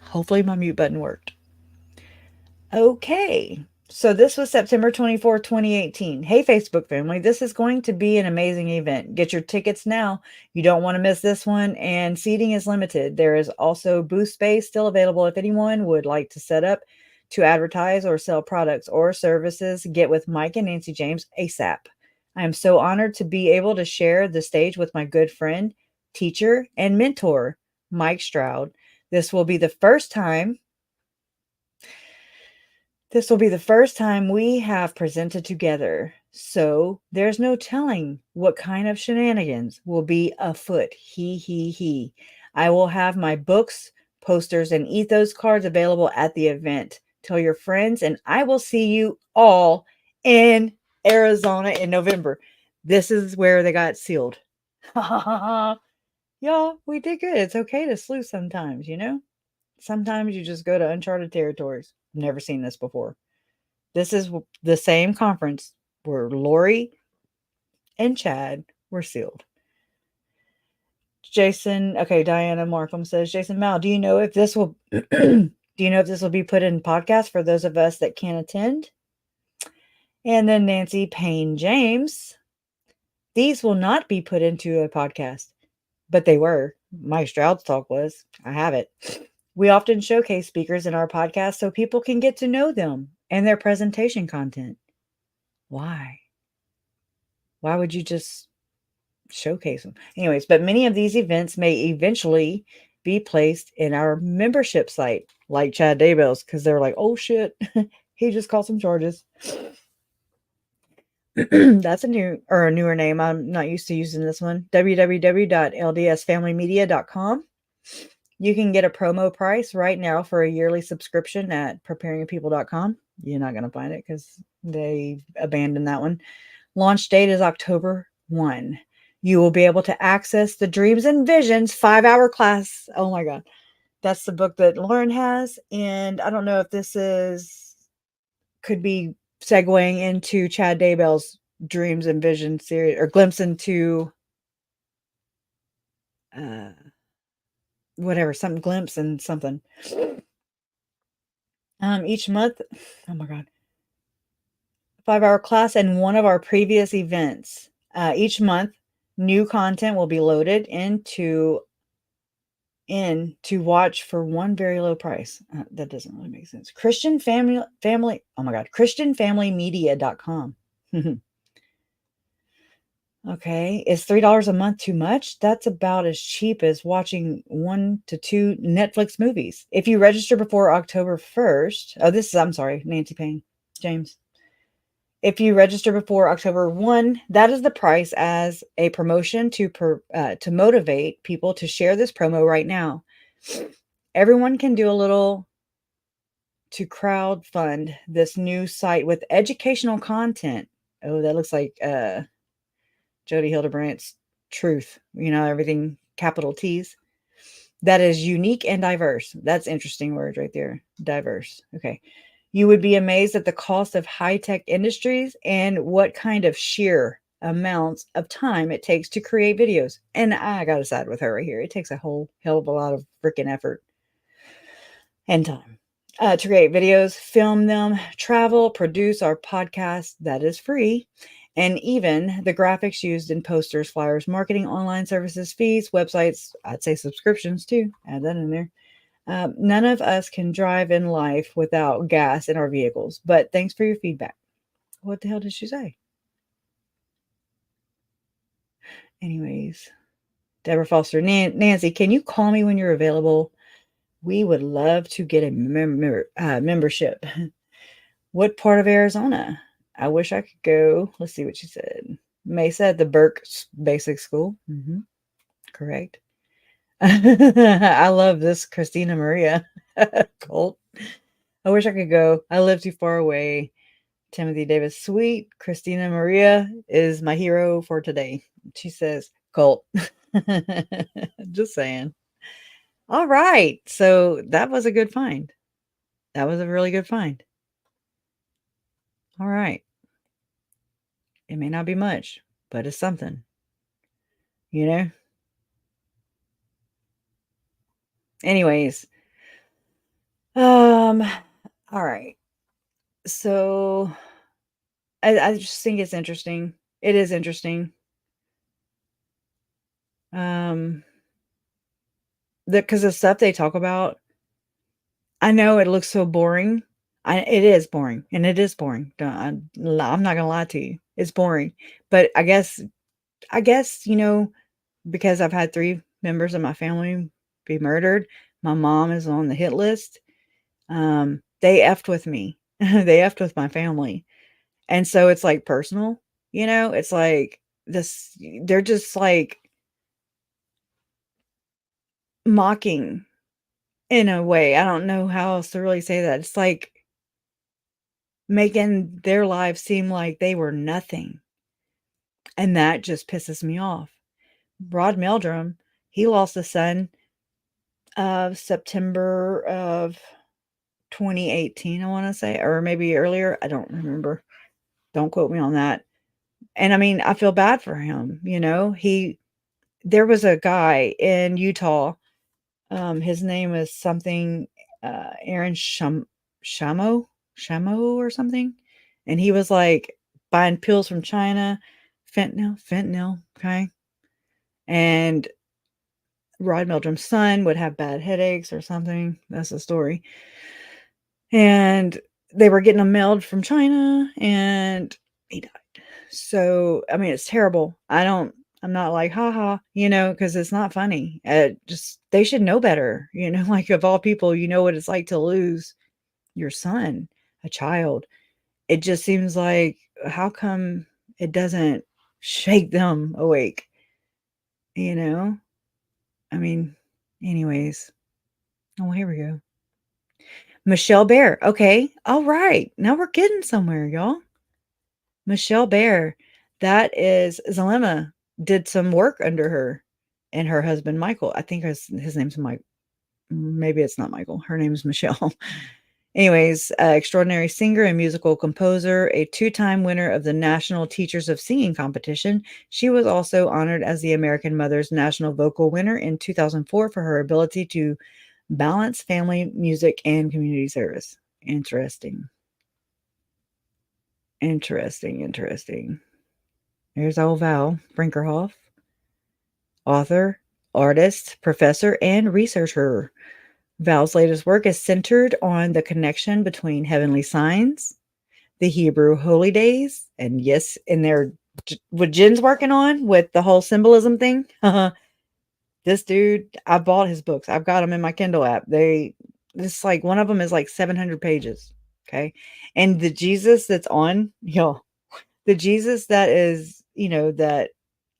Hopefully my mute button worked. Okay. So this was September 24, 2018. Hey, Facebook family, this is going to be an amazing event. Get your tickets now. You don't want to miss this one, and seating is limited. There is also booth space still available if anyone would like to set up to advertise or sell products or services. Get with Mike and Nancy James ASAP. I am so honored to be able to share the stage with my good friend, teacher, and mentor, Mike Stroud. This will be the first time we have presented together, so there's no telling what kind of shenanigans will be afoot. He. I will have my books, posters, and ethos cards available at the event. Tell your friends, and I will see you all in Arizona in November. This is where they got sealed. Y'all, we did good. It's okay to sleuth sometimes, you know? Sometimes you just go to uncharted territories. Never seen this before. This is the same conference where Lori and Chad were sealed. Diana Markham says, Jason Mal, do you know if this will be put in podcast for those of us that can't attend? And then Nancy Payne James, these will not be put into a podcast, but they were. Mike Stroud's talk was. I have it. We often showcase speakers in our podcast so people can get to know them and their presentation content. Why? Why would you just showcase them? Anyways, but many of these events may eventually be placed in our membership site, like Chad Daybell's, because they're like, oh shit, he just caught some charges. That's a newer name. I'm not used to using this one. www.ldsfamilymedia.com. You can get a promo price right now for a yearly subscription at preparingpeople.com. You're not going to find it because they abandoned that one. Launch date is October 1. You will be able to access the Dreams and Visions 5-hour class. Oh my God. That's the book that Lauren has. And I don't know if this could be segueing into Chad Daybell's Dreams and Visions series, or glimpse into glimpse and something. Each month, oh my God, 5-hour class and one of our previous events. Each month, new content will be loaded in to watch for one very low price. That doesn't really make sense. ChristianFamilyMedia.com. Okay. Is $3 a month too much? That's about as cheap as watching 1 to 2 Netflix movies. If you register before October 1st, I'm sorry, Nancy Payne James. If you register before October 1, that is the price as a promotion to motivate people to share this promo right now. Everyone can do a little to crowdfund this new site with educational content. Oh, that looks like Jody Hildebrandt's Truth. Everything capital T's. That is unique and diverse. That's interesting words right there. Diverse. Okay. You would be amazed at the cost of high-tech industries and what kind of sheer amounts of time it takes to create videos. And I got to side with her right here. It takes a whole hell of a lot of freaking effort and time. to create videos, film them, travel, produce our podcast that is free, and even the graphics used in posters, flyers, marketing, online services, fees, websites, I'd say subscriptions too, add that in there. None of us can drive in life without gas in our vehicles, but thanks for your feedback. What the hell did she say? Anyways, Deborah Foster, Nancy, can you call me when you're available? We would love to get a membership. What part of Arizona? I wish I could go. Let's see what she said. Mesa at the Burke Basic School. Correct. I love this Christina Maria Colt. I wish I could go. I live too far away. Timothy Davis, sweet. Christina Maria is my hero for today. She says, Colt. Just saying. All right. So that was a good find. That was a really good find. All right. It may not be much, but it's something. You know? Anyways. All right. So I just think it's interesting. It is interesting. Because the stuff they talk about, I know it looks so boring. It is boring, and it is boring. I'm not gonna lie to you. It's boring. But I guess, because I've had 3 members of my family be murdered, my mom is on the hit list. They effed with me. They effed with my family. And so it's like personal, it's like this, they're just like mocking in a way. I don't know how else to really say that. It's like making their lives seem like they were nothing. And that just pisses me off. Rod Meldrum, he lost a son of September of 2018, I want to say, or maybe earlier. I don't remember. Don't quote me on that. And I mean, I feel bad for him. There was a guy in Utah. His name is something, Aaron Shamo or something. And he was like buying pills from China, fentanyl. Okay. And Rod Meldrum's son would have bad headaches or something. That's the story. And they were getting them mailed from China, and he died. So, I mean, it's terrible. I'm not like, haha, because it's not funny. They should know better, like of all people, what it's like to lose your son, a child. It just seems like, how come it doesn't shake them awake? I mean, anyways. Oh, here we go. Michelle Bear. Okay. All right. Now we're getting somewhere, y'all. Michelle Bear. That is Zalema did some work under her and her husband, Michael. I think his name's Mike. Maybe it's not Michael. Her name's Michelle. Anyways, extraordinary singer and musical composer, a 2-time winner of the National Teachers of Singing competition. She was also honored as the American Mother's National Vocal Winner in 2004 for her ability to balance family, music, and community service. Interesting. There's old Val Brinkerhoff, author, artist, professor, and researcher. Val's latest work is centered on the connection between heavenly signs, the Hebrew holy days, and yes, in there, what Jen's working on with the whole symbolism thing. This dude, I bought his books. I've got them in my Kindle app. One of them is like 700 pages. Okay. And the Jesus that's on, the Jesus that is, that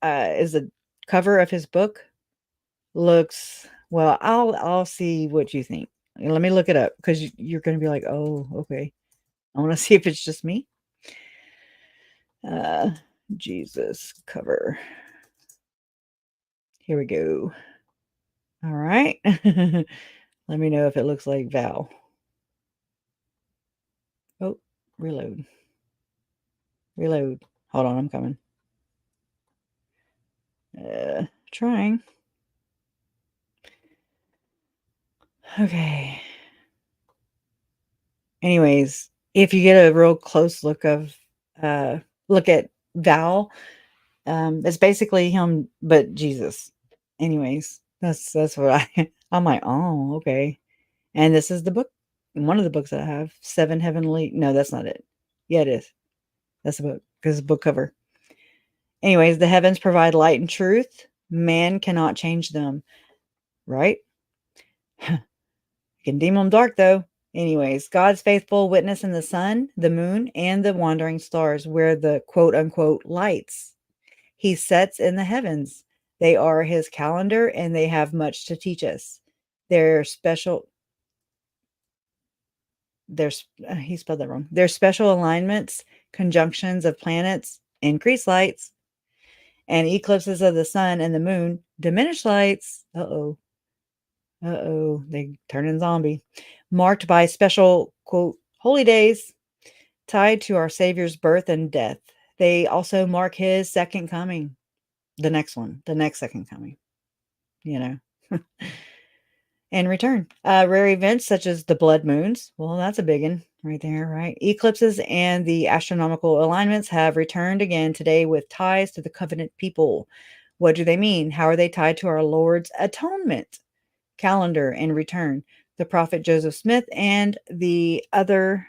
is the cover of his book looks, well, I'll see what you think. Let me look it up, because you're going to be like, oh, okay. I want to see if it's just me. Jesus cover. Here we go. All right. Let me know if it looks like Val. Oh, reload. Hold on, I'm coming. Trying. Okay. Anyways, if you get a real close look at Val, it's basically him, but Jesus. Anyways, that's what I'm like, oh, okay. And this is the book, one of the books that I have, Seven Heavenly. No, that's not it. Yeah, it is. That's the book because it's a book cover. Anyways, the heavens provide light and truth. Man cannot change them, right? You can deem them dark though. Anyways, God's faithful witness in the sun, the moon, and the wandering stars, where the quote unquote lights he sets in the heavens. They are his calendar and they have much to teach us. They're special. He spelled that wrong. Their special alignments, conjunctions of planets, increase lights, and eclipses of the sun and the moon diminish lights. They turn in zombie. Marked by special, quote, holy days tied to our Savior's birth and death. They also mark his second coming. The next one, the next second coming, you know. And return. Rare events such as the blood moons. Well, that's a big one right there, right? Eclipses and the astronomical alignments have returned again today with ties to the covenant people. What do they mean? How are they tied to our Lord's atonement calendar and return? The prophet Joseph Smith and the other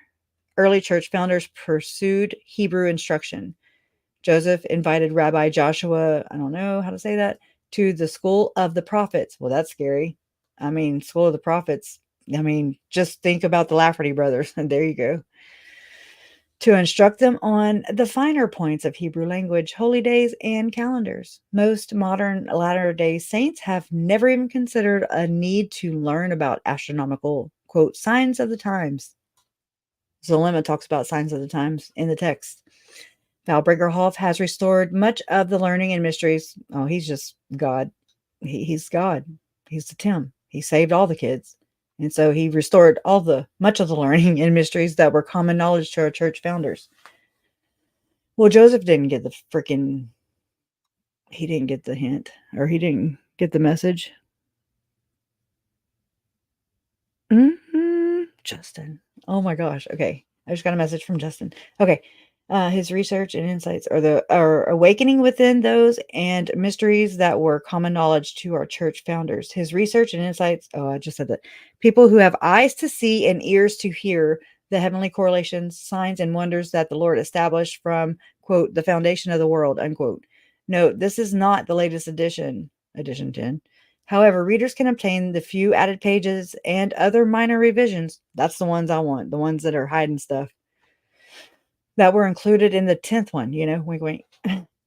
early church founders pursued Hebrew instruction. Joseph invited Rabbi Joshua, I don't know how to say that, to the school of the prophets. Well, that's scary. I mean, school of the prophets. I mean, just think about the Lafferty brothers, and there you go. To instruct them on the finer points of Hebrew language, holy days, and calendars. Most modern Latter-day Saints have never even considered a need to learn about astronomical, quote, signs of the times. Zolema talks about signs of the times in the text. Val Brinkerhoff has restored much of the learning and mysteries. Oh, he's just God. He's God. He's the Tim. He saved all the kids. And so he restored much of the learning and mysteries that were common knowledge to our church founders. Well, Joseph didn't get he didn't get the hint, or he didn't get the message. Justin. Oh my gosh. Okay. I just got a message from Justin. Okay. His research and insights are awakening within those and mysteries that were common knowledge to our church founders. His research and insights. Oh, I just said that. People who have eyes to see and ears to hear the heavenly correlations, signs, and wonders that the Lord established from, quote, the foundation of the world, unquote. Note, this is not the latest edition, edition 10. However, readers can obtain the few added pages and other minor revisions. That's the ones I want, the ones that are hiding stuff that were included in the 10th one, wink, wink,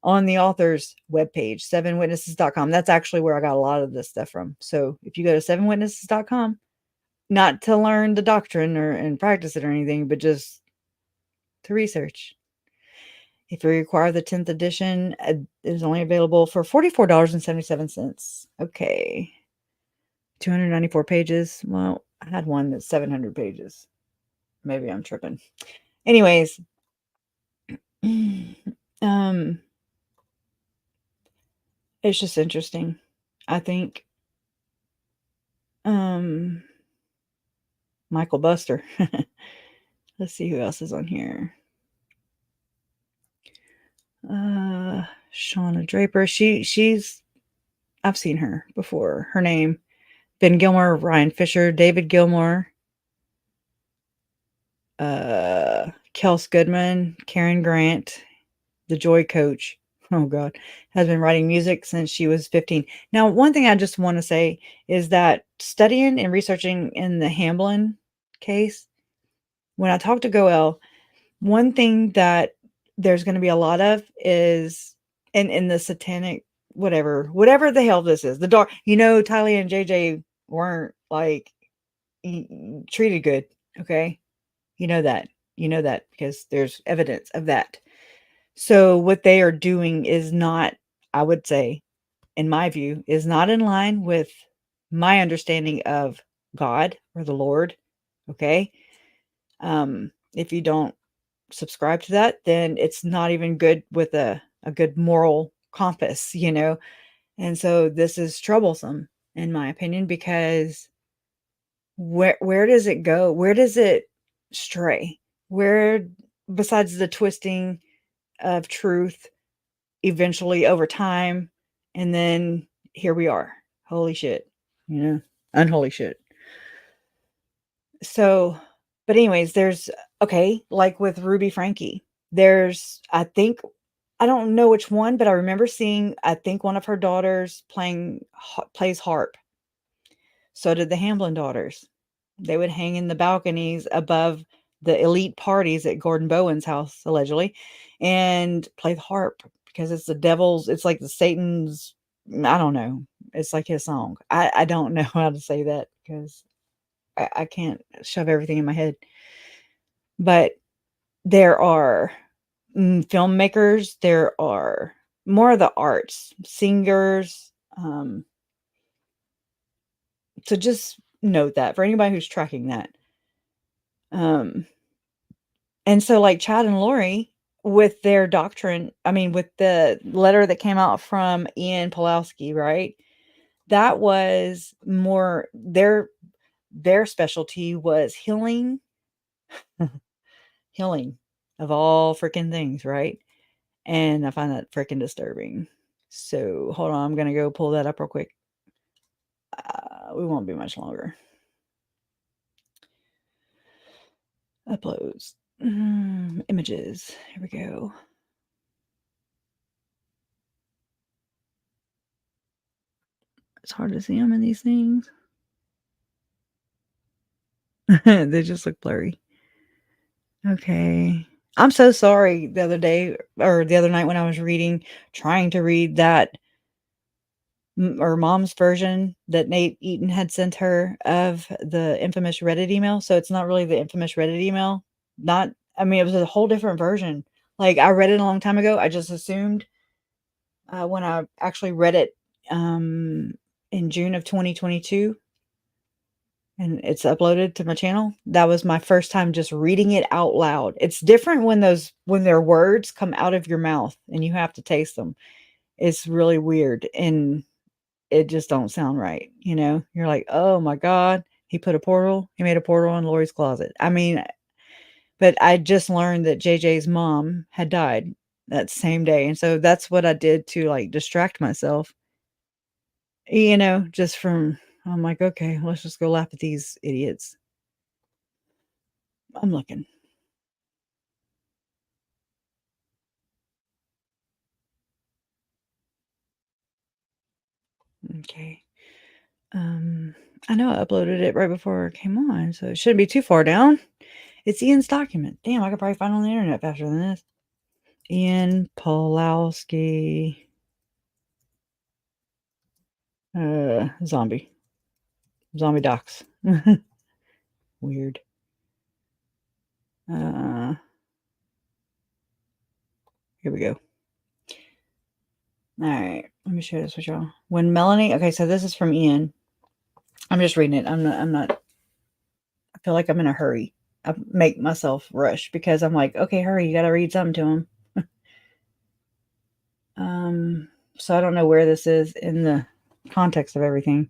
on the author's webpage, sevenwitnesses.com. That's actually where I got a lot of this stuff from. So if you go to sevenwitnesses.com, not to learn the doctrine and practice it or anything, but just to research. If you require the 10th edition, it is only available for $44.77. Okay. 294 pages. Well, I had one that's 700 pages. Maybe I'm tripping. Anyways, it's just interesting. I think Michael Buster. Let's see who else is on here. Shauna Draper. She's I've seen her before. Her name, Ben Gilmore, Ryan Fisher, David Gilmore, Kels Goodman, Karen Grant, the Joy Coach. Oh God, has been writing music since she was 15. Now, one thing I just want to say is that studying and researching in the Hamblin case, when I talked to Goel, one thing that there's going to be a lot of is in the satanic, whatever the hell this is, the dark, Tylee and JJ weren't like treated good. Okay. You know that because there's evidence of that. So what they are doing is not, I would say, in my view, is not in line with my understanding of God or the Lord. Okay. If you don't subscribe to that, then it's not even good with a good moral compass, And so this is troublesome, in my opinion, because where does it go? Where does it stray? Where, besides the twisting of truth, eventually over time, and then here we are. Holy shit, unholy shit. So, but anyways, there's okay, like with Ruby Frankie, there's, I think, I don't know which one, but I remember seeing, I think one of her daughters plays harp. So did the Hamblin daughters. They would hang in the balconies above the elite parties at Gordon Bowen's house, allegedly, and play the harp because it's the devil's, it's like the Satan's, I don't know. It's like his song. I don't know how to say that because I can't shove everything in my head. But there are filmmakers, there are more of the arts, singers. So just note that for anybody who's tracking that. And so like Chad and Lori with their doctrine, I mean, with the letter that came out from Ian Pulowski, right? That was more their specialty was healing, healing of all freaking things, right? And I find that freaking disturbing. So hold on, I'm gonna go pull that up real quick. We won't be much longer. Uploads. Images. Here we go. It's hard to see them in these things. They just look blurry. Okay. I'm so sorry the other day or the other night when I was trying to read that or mom's version that Nate Eaton had sent her of the infamous Reddit email. So it's not really the infamous Reddit email. I mean, it was a whole different version. Like I read it a long time ago. I just assumed when I actually read it in June of 2022 and it's uploaded to my channel. That was my first time just reading it out loud. It's different when their words come out of your mouth and you have to taste them. It's really weird and it just don't sound right. You're like, oh my God, he made a portal in Lori's closet. I mean, but I just learned that JJ's mom had died that same day. And so that's what I did to like distract myself, just from, I'm like, okay, let's just go laugh at these idiots. I'm looking. Okay. I know I uploaded it right before it came on, so it shouldn't be too far down. It's Ian's document. Damn, I could probably find it on the internet faster than this. Ian Pulowski. Zombie docs. Weird. Here we go. All right, let me share this with y'all. When Melanie, okay, so this is from Ian. I'm just reading it. I'm not. I feel like I'm in a hurry. I make myself rush because I'm like, okay, hurry, you got to read something to him. So I don't know where this is in the context of everything.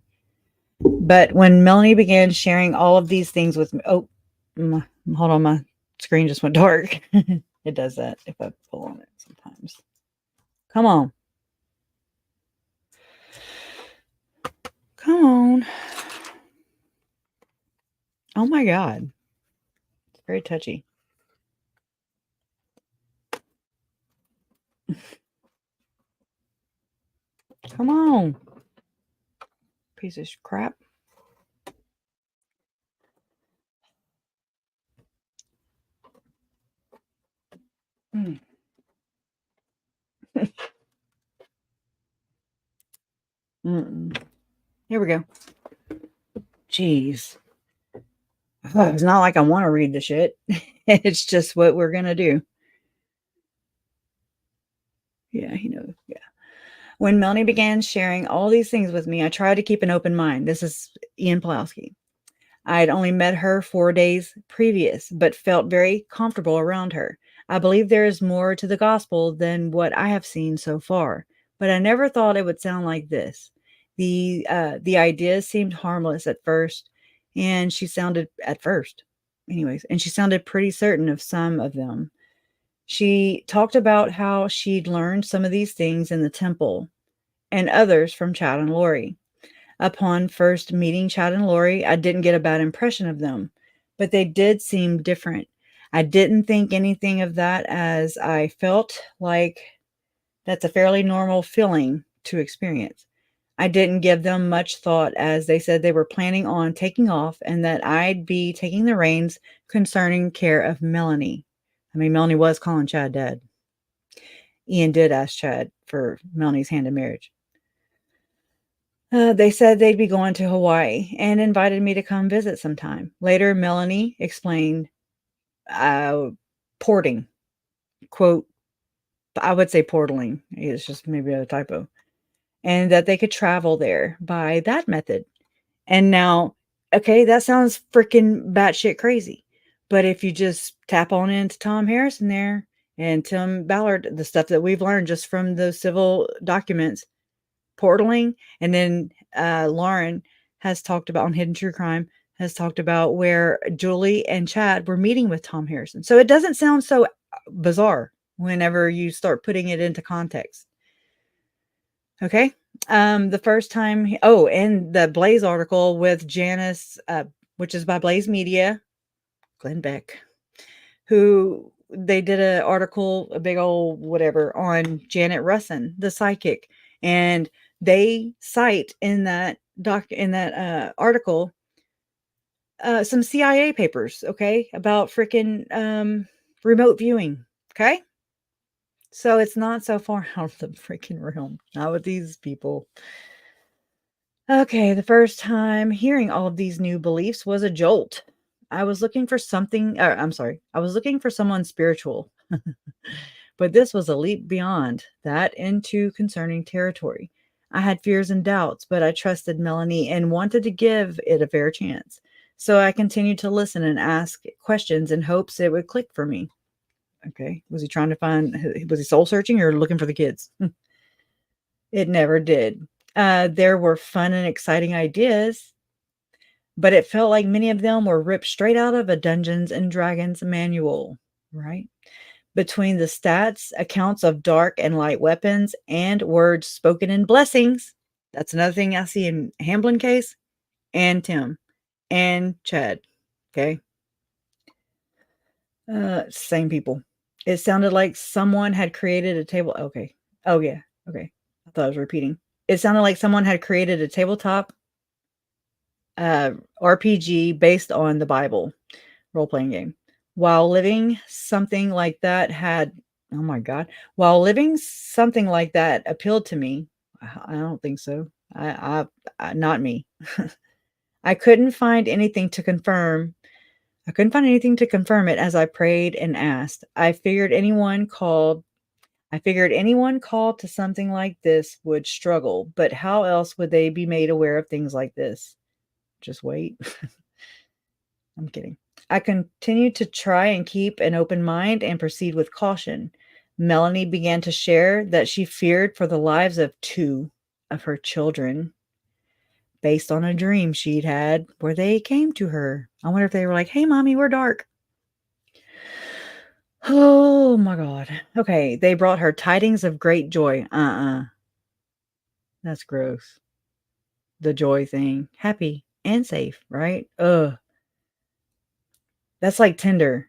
But when Melanie began sharing all of these things with me, hold on, my screen just went dark. It does that if I pull on it sometimes. Come on. Come on. Oh my God. It's very touchy. Come on. Piece of crap. Here we go. Jeez. It's not like I want to read the shit. It's just what we're going to do. Yeah, yeah. When Melanie began sharing all these things with me, I tried to keep an open mind. This is Ian Pulowski. I had only met her 4 days previous, but felt very comfortable around her. I believe there is more to the gospel than what I have seen so far, but I never thought it would sound like this. The ideas seemed harmless at first, and she sounded at first. anyways, and she sounded pretty certain of some of them. She talked about how she'd learned some of these things in the temple and others from Chad and Lori. Upon first meeting Chad and Lori, I didn't get a bad impression of them, but they did seem different. I didn't think anything of that, as I felt like that's a fairly normal feeling to experience. I didn't give them much thought, as they said they were planning on taking off and that I'd be taking the reins concerning care of Melanie. I mean, Melanie was calling Chad dad. Ian did ask Chad for Melanie's hand in marriage. They said they'd be going to Hawaii and invited me to come visit sometime. Later, Melanie explained porting. Quote, I would say portaling. It's just maybe a typo. And that they could travel there by that method. And now, okay, that sounds freaking batshit crazy. But if you just tap on into Tom Harrison there and Tim Ballard, the stuff that we've learned just from those civil documents, portaling, and then Lauren has talked about on Hidden True Crime, has talked about where Julie and Chad were meeting with Tom Harrison. So it doesn't sound so bizarre whenever you start putting it into context. Okay. The first time, and the Blaze article with Janice, which is by Blaze Media, Glenn Beck, who they did an article, a big old whatever, on Janet Russin, the psychic. And they cite in that article, some CIA papers, okay, about freaking remote viewing. Okay. So it's not so far out of the freaking realm. Not with these people. Okay, the first time hearing all of these new beliefs was a jolt. I was looking for something, I was looking for someone spiritual. But this was a leap beyond that into concerning territory. I had fears and doubts, but I trusted Melanie and wanted to give it a fair chance. So I continued to listen and ask questions in hopes it would click for me. Okay. Was he soul searching or looking for the kids? It never did. There were fun and exciting ideas, but it felt like many of them were ripped straight out of a Dungeons and Dragons manual, right? Between the stats, accounts of dark and light weapons, and words spoken in blessings. That's another thing I see in Hamblin case and Tim and Chad. Okay. Same people. It sounded like someone had created a table. Okay. Oh, yeah. Okay. I thought I was repeating. It sounded like someone had created a tabletop RPG based on the Bible role-playing game. While living something like that appealed to me, I don't think so. I not me. I couldn't find anything to confirm it as I prayed and asked. I figured anyone called to something like this would struggle, but how else would they be made aware of things like this? Just wait. I'm kidding. I continued to try and keep an open mind and proceed with caution. Melanie began to share that she feared for the lives of 2 of her children based on a dream she'd had where they came to her. I wonder if they were like, "Hey, mommy, we're dark." Oh my God. Okay. They brought her tidings of great joy. That's gross. The joy thing. Happy and safe, right? Ugh. That's like Tinder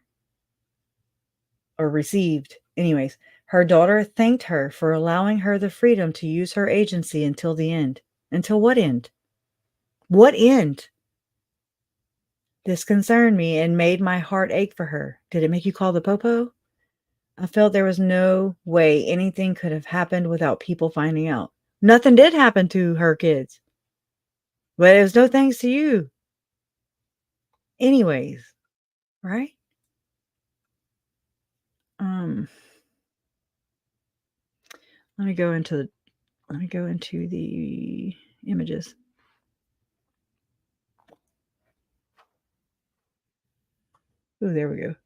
or received. Anyways, her daughter thanked her for allowing her the freedom to use her agency until the end. Until what end? What end? This concerned me and made my heart ache for her. Did it make you call the popo? I felt there was no way anything could have happened without people finding out. Nothing did happen to her kids. But it was no thanks to you. Anyways, right? Let me go into the images. Oh, there we go.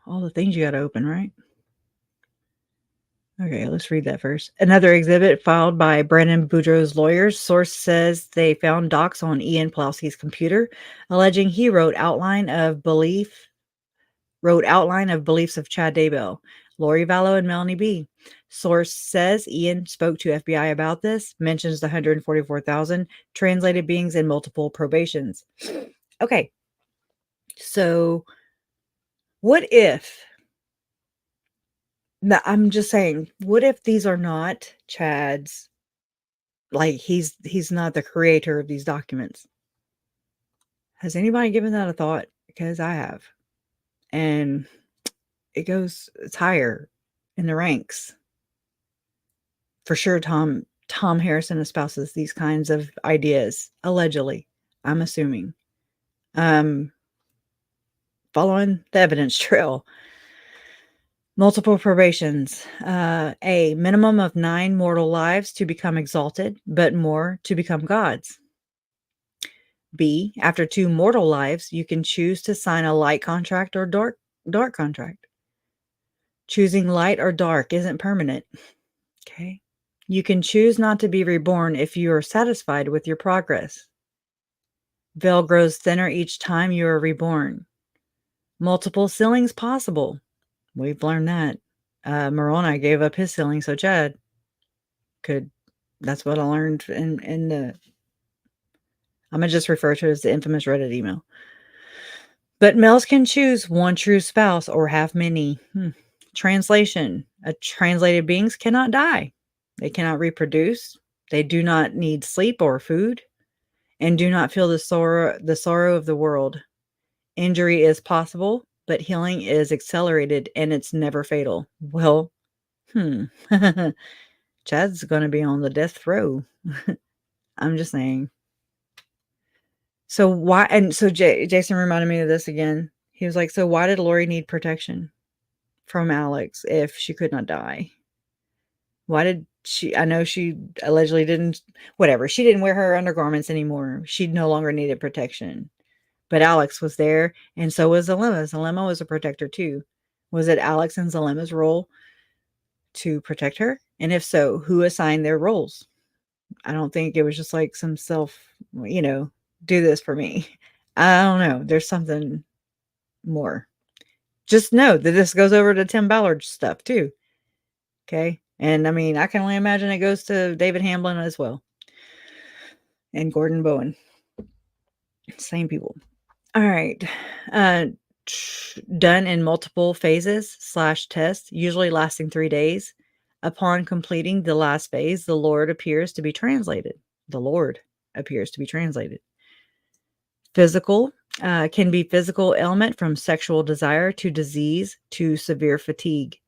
All the things you got to open, right? Okay, let's read that first. Another exhibit filed by Brandon Boudreaux's lawyers. Source says they found docs on Ian Plowski's computer, alleging he wrote outline of beliefs of Chad Daybell, Lori Vallow, and Melanie B. Source says Ian spoke to FBI about this, mentions the 144,000 translated beings in multiple probations. Okay, so what if? I'm just saying, what if these are not Chad's? Like he's not the creator of these documents. Has anybody given that a thought? Because I have, and it's higher in the ranks. For sure, Tom Harrison espouses these kinds of ideas, allegedly. I'm assuming. Following the evidence trail. Multiple probations. A minimum of 9 mortal lives to become exalted, but more to become gods. B, after 2 mortal lives, you can choose to sign a light contract or dark contract. Choosing light or dark isn't permanent. Okay. You can choose not to be reborn if you are satisfied with your progress. Veil grows thinner each time you are reborn. Multiple sealings possible. We've learned that. Moroni gave up his sealing, so Chad could. That's what I learned in the. I'm going to just refer to it as the infamous Reddit email. But males can choose one true spouse or have many. Translation. Translated beings cannot die. They cannot reproduce. They do not need sleep or food and do not feel the sorrow of the world. Injury is possible, but healing is accelerated and it's never fatal. Well, Chad's going to be on the death row. I'm just saying. So why? And so Jason reminded me of this again. He was like, so why did Lori need protection from Alex if she could not die? Why did she? I know she allegedly didn't, whatever. She didn't wear her undergarments anymore. She no longer needed protection. But Alex was there, and so was Zelema. Zelema was a protector too. Was it Alex and Zelema's role to protect her? And if so, who assigned their roles? I don't think it was just like some do this for me. I don't know. There's something more. Just know that this goes over to Tim Ballard's stuff too. Okay. And I mean, I can only imagine it goes to David Hamblin as well. And Gordon Bowen. Same people. All right. Done in multiple phases / tests, usually lasting 3 days. Upon completing the last phase, the Lord appears to be translated. The Lord appears to be translated. Physical can be physical ailment from sexual desire to disease to severe fatigue.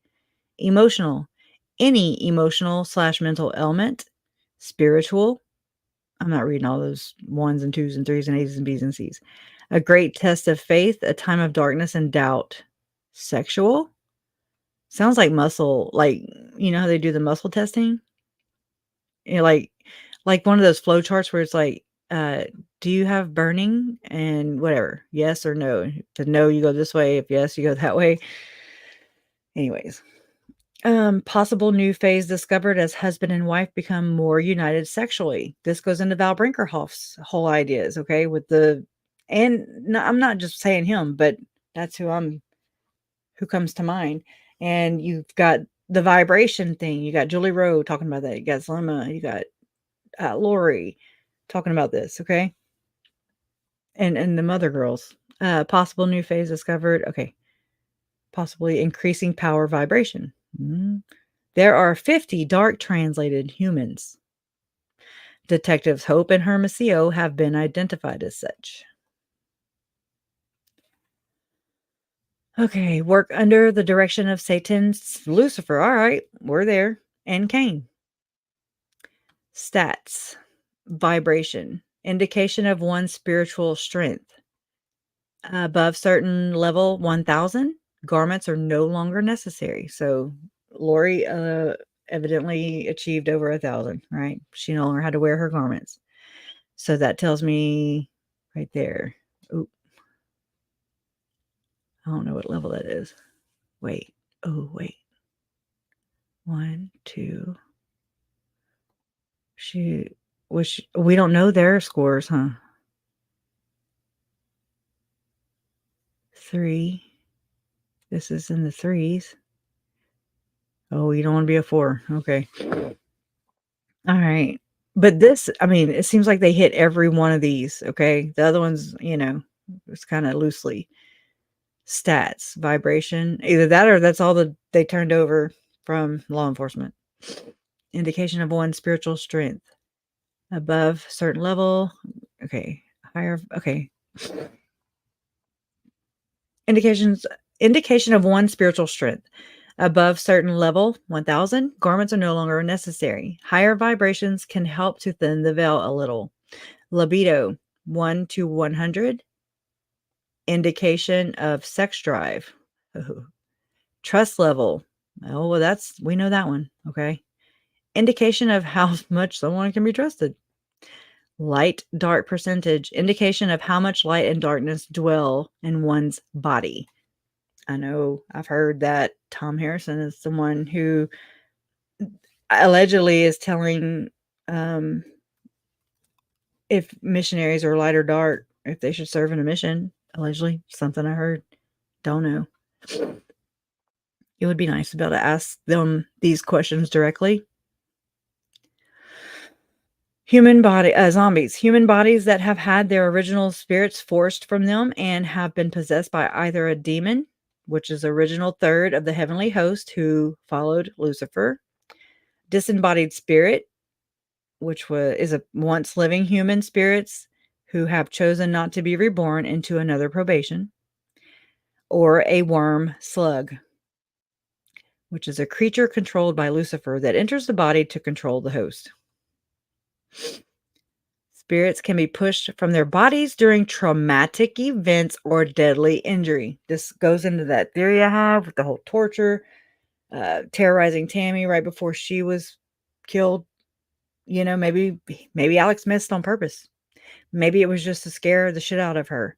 Emotional, any emotional / mental ailment. Spiritual. I'm not reading all those 1s and 2s and 3s and 8s and B's and C's. A great test of faith, a time of darkness and doubt. Sexual. Sounds like muscle, like, you know how they do the muscle testing? You know, like one of those flow charts where it's like, do you have burning and whatever, yes or no? If no, you go this way. If yes, you go that way. Anyways, possible new phase discovered as husband and wife become more united sexually. This goes into Val Brinkerhoff's whole ideas, okay? I'm not just saying him, but that's who comes to mind. And you've got the vibration thing. You got Julie Rowe talking about that. You got Zelema. You got Lori talking about this, okay? And the mother girls. Possible new phase discovered. Okay. Possibly increasing power vibration. There are 50 dark translated humans. Detectives Hope and Hermosillo have been identified as such. Okay, work under the direction of Satan's Lucifer. All right, we're there. And Cain. Stats. Vibration. Indication of one's spiritual strength. Above certain level 1000, garments are no longer necessary. So Lori evidently achieved over 1,000, right? She no longer had to wear her garments. So that tells me right there. Oop. I don't know what level that is. Wait. Oh, wait. 1, 2. We don't know their scores, huh? 3. This is in the 3s. Oh, you don't want to be a 4. Okay. All right. But this, I mean, it seems like they hit every one of these. Okay. The other ones, it's kind of loosely. Stats, vibration, either that or that's all they turned over from law enforcement. Indication of one's spiritual strength above certain level. Okay. Higher. Okay. Indication of one's spiritual strength. Above certain level, 1000, garments are no longer necessary. Higher vibrations can help to thin the veil a little. Libido, 1 to 100. Indication of sex drive. Oh. Trust level. Oh, well, we know that one. Okay. Indication of how much someone can be trusted. Light dark percentage. Indication of how much light and darkness dwell in one's body. I know I've heard that Tom Harrison is someone who allegedly is telling if missionaries are light or dark, if they should serve in a mission. Allegedly, something I heard. Don't know. It would be nice to be able to ask them these questions directly. Zombies. Human bodies that have had their original spirits forced from them and have been possessed by either a demon, which is original third of the heavenly host who followed Lucifer. Disembodied spirit, which is a once living human spirits who have chosen not to be reborn into another probation. Or a worm slug, which is a creature controlled by Lucifer that enters the body to control the host. Spirits can be pushed from their bodies during traumatic events or deadly injury. This goes into that theory I have with the whole torture, terrorizing Tammy right before she was killed. Maybe Alex missed on purpose. Maybe it was just to scare the shit out of her.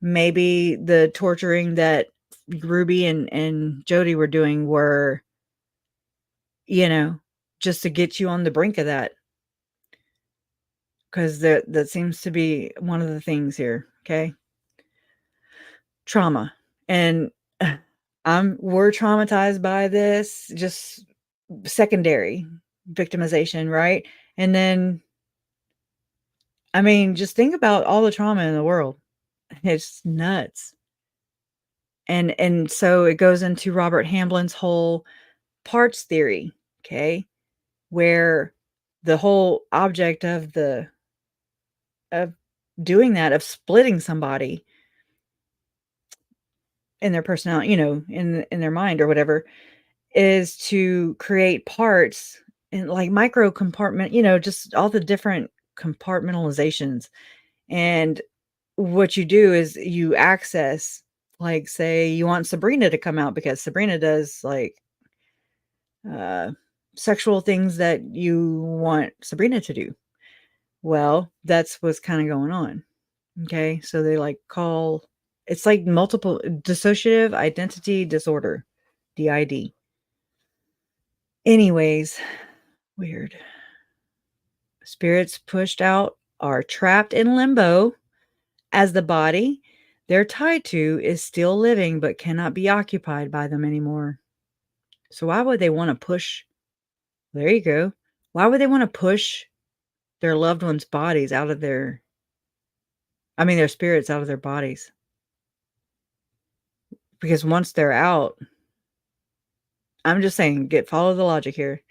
Maybe the torturing that Ruby and Jody were doing were, just to get you on the brink of that. Because that seems to be one of the things here. Okay. Trauma. And we're traumatized by this, just secondary victimization, right? And then, I mean, just think about all the trauma in the world. It's nuts. And so it goes into Robert Hamblin's whole parts theory, okay, where the whole object of doing that, of splitting somebody in their personality, in their mind or whatever, is to create parts and like micro compartment, just all the different compartmentalizations. And what you do is you access, like, say you want Sabrina to come out because Sabrina does like sexual things that you want Sabrina to do. Well, that's what's kind of going on. Okay. So they it's like multiple dissociative identity disorder, DID. Anyways, weird. Spirits pushed out are trapped in limbo as the body they're tied to is still living but cannot be occupied by them anymore. So why would they want to push? There you go. Why would they want to push their loved ones' bodies out of their spirits out of their bodies? Because once they're out, I'm just saying, follow the logic here.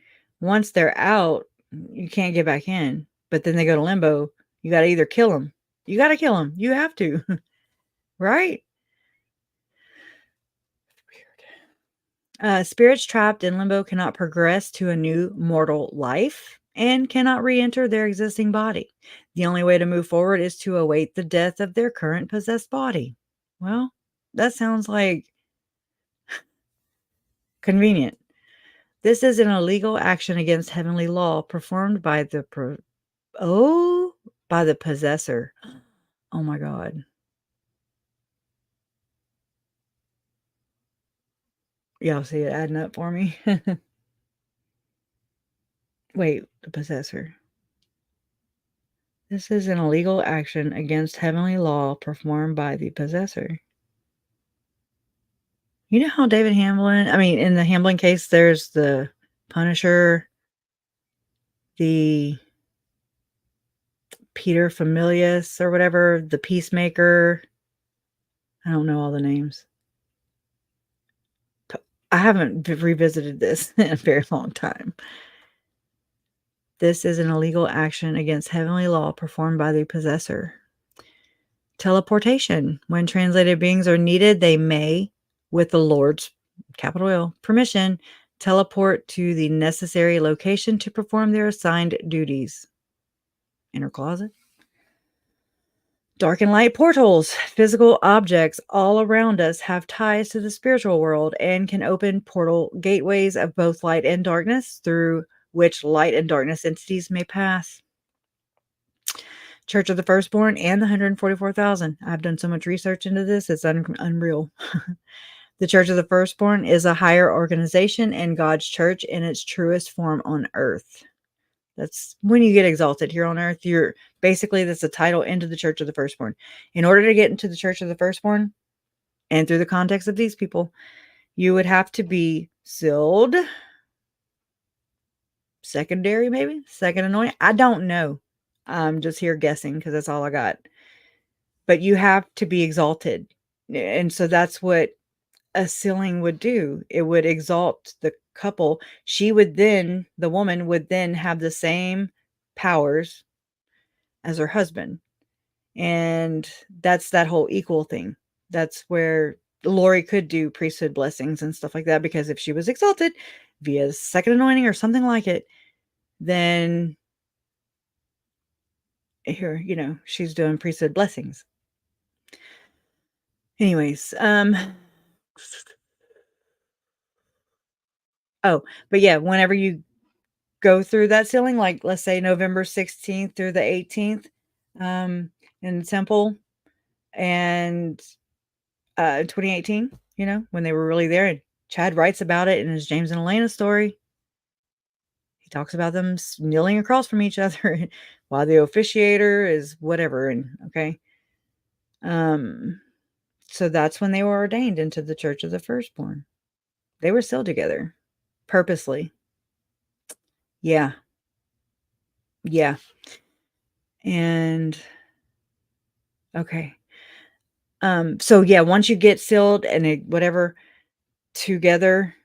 Once they're out, you can't get back in. But then they go to limbo. You got to either kill them. You got to kill them. You have to. Right? Weird. Spirits trapped in limbo cannot progress to a new mortal life and cannot re-enter their existing body. The only way to move forward is to await the death of their current possessed body. Well, that sounds like convenient. This is an illegal action against heavenly law performed by the possessor. Oh my God. Y'all see it adding up for me? Wait, the possessor. This is an illegal action against heavenly law performed by the possessor. You know how David Hamblin, I mean, in the Hamblin case, there's the Punisher, the Peter Familius or whatever, the Peacemaker. I don't know all the names. I haven't revisited this in a very long time. This is an illegal action against heavenly law performed by the possessor. Teleportation. When translated beings are needed, they may, with the Lord's, capital L, permission, teleport to the necessary location to perform their assigned duties. Inner closet. Dark and light portals. Physical objects all around us have ties to the spiritual world and can open portal gateways of both light and darkness through which light and darkness entities may pass. Church of the Firstborn and the 144,000. I've done so much research into this, it's unreal. The Church of the Firstborn is a higher organization and God's church in its truest form on earth. That's when you get exalted here on earth. You're basically, that's a title into the Church of the Firstborn. In order to get into the Church of the Firstborn, and through the context of these people, you would have to be sealed, secondary, maybe second anointing. I don't know. I'm just here guessing because that's all I got. But you have to be exalted. And so that's what a sealing would do. It would exalt the couple. She would then, the woman would then have the same powers as her husband. And that's that whole equal thing. That's where Lori could do priesthood blessings and stuff like that, because if she was exalted via second anointing or something like it, then here, you know, she's doing priesthood blessings. Anyways, oh, but yeah, whenever you go through that sealing, like let's say November 16th through the 18th, in the temple, and 2018, you know, when they were really there, and Chad writes about it in his James and Elena story. He talks about them kneeling across from each other while the officiator is whatever. And okay. So that's when they were ordained into the Church of the Firstborn. They were still together purposely. Yeah. Yeah. And okay. So yeah, once you get sealed and whatever together,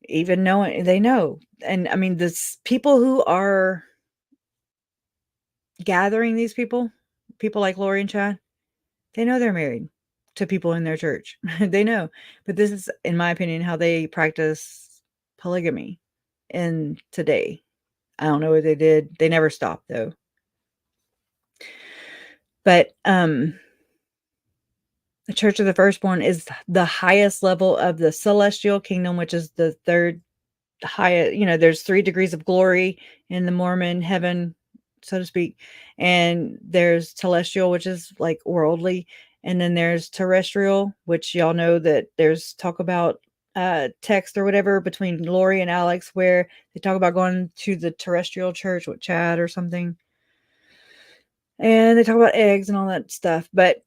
even knowing, they know. And I mean, this people who are gathering these people like Lori and Chad, they know they're married to people in their church. They know. But this is, in my opinion, how they practice polygamy in today. I don't know what they did. They never stopped though. But the Church of the Firstborn is the highest level of the celestial kingdom, which is the third highest. You know, there's 3 degrees of glory in the Mormon heaven, so to speak. And there's telestial, which is like worldly. And then there's terrestrial, which y'all know that there's talk about text or whatever between Lori and Alex, where they talk about going to the terrestrial church with Chad or something. And they talk about eggs and all that stuff. But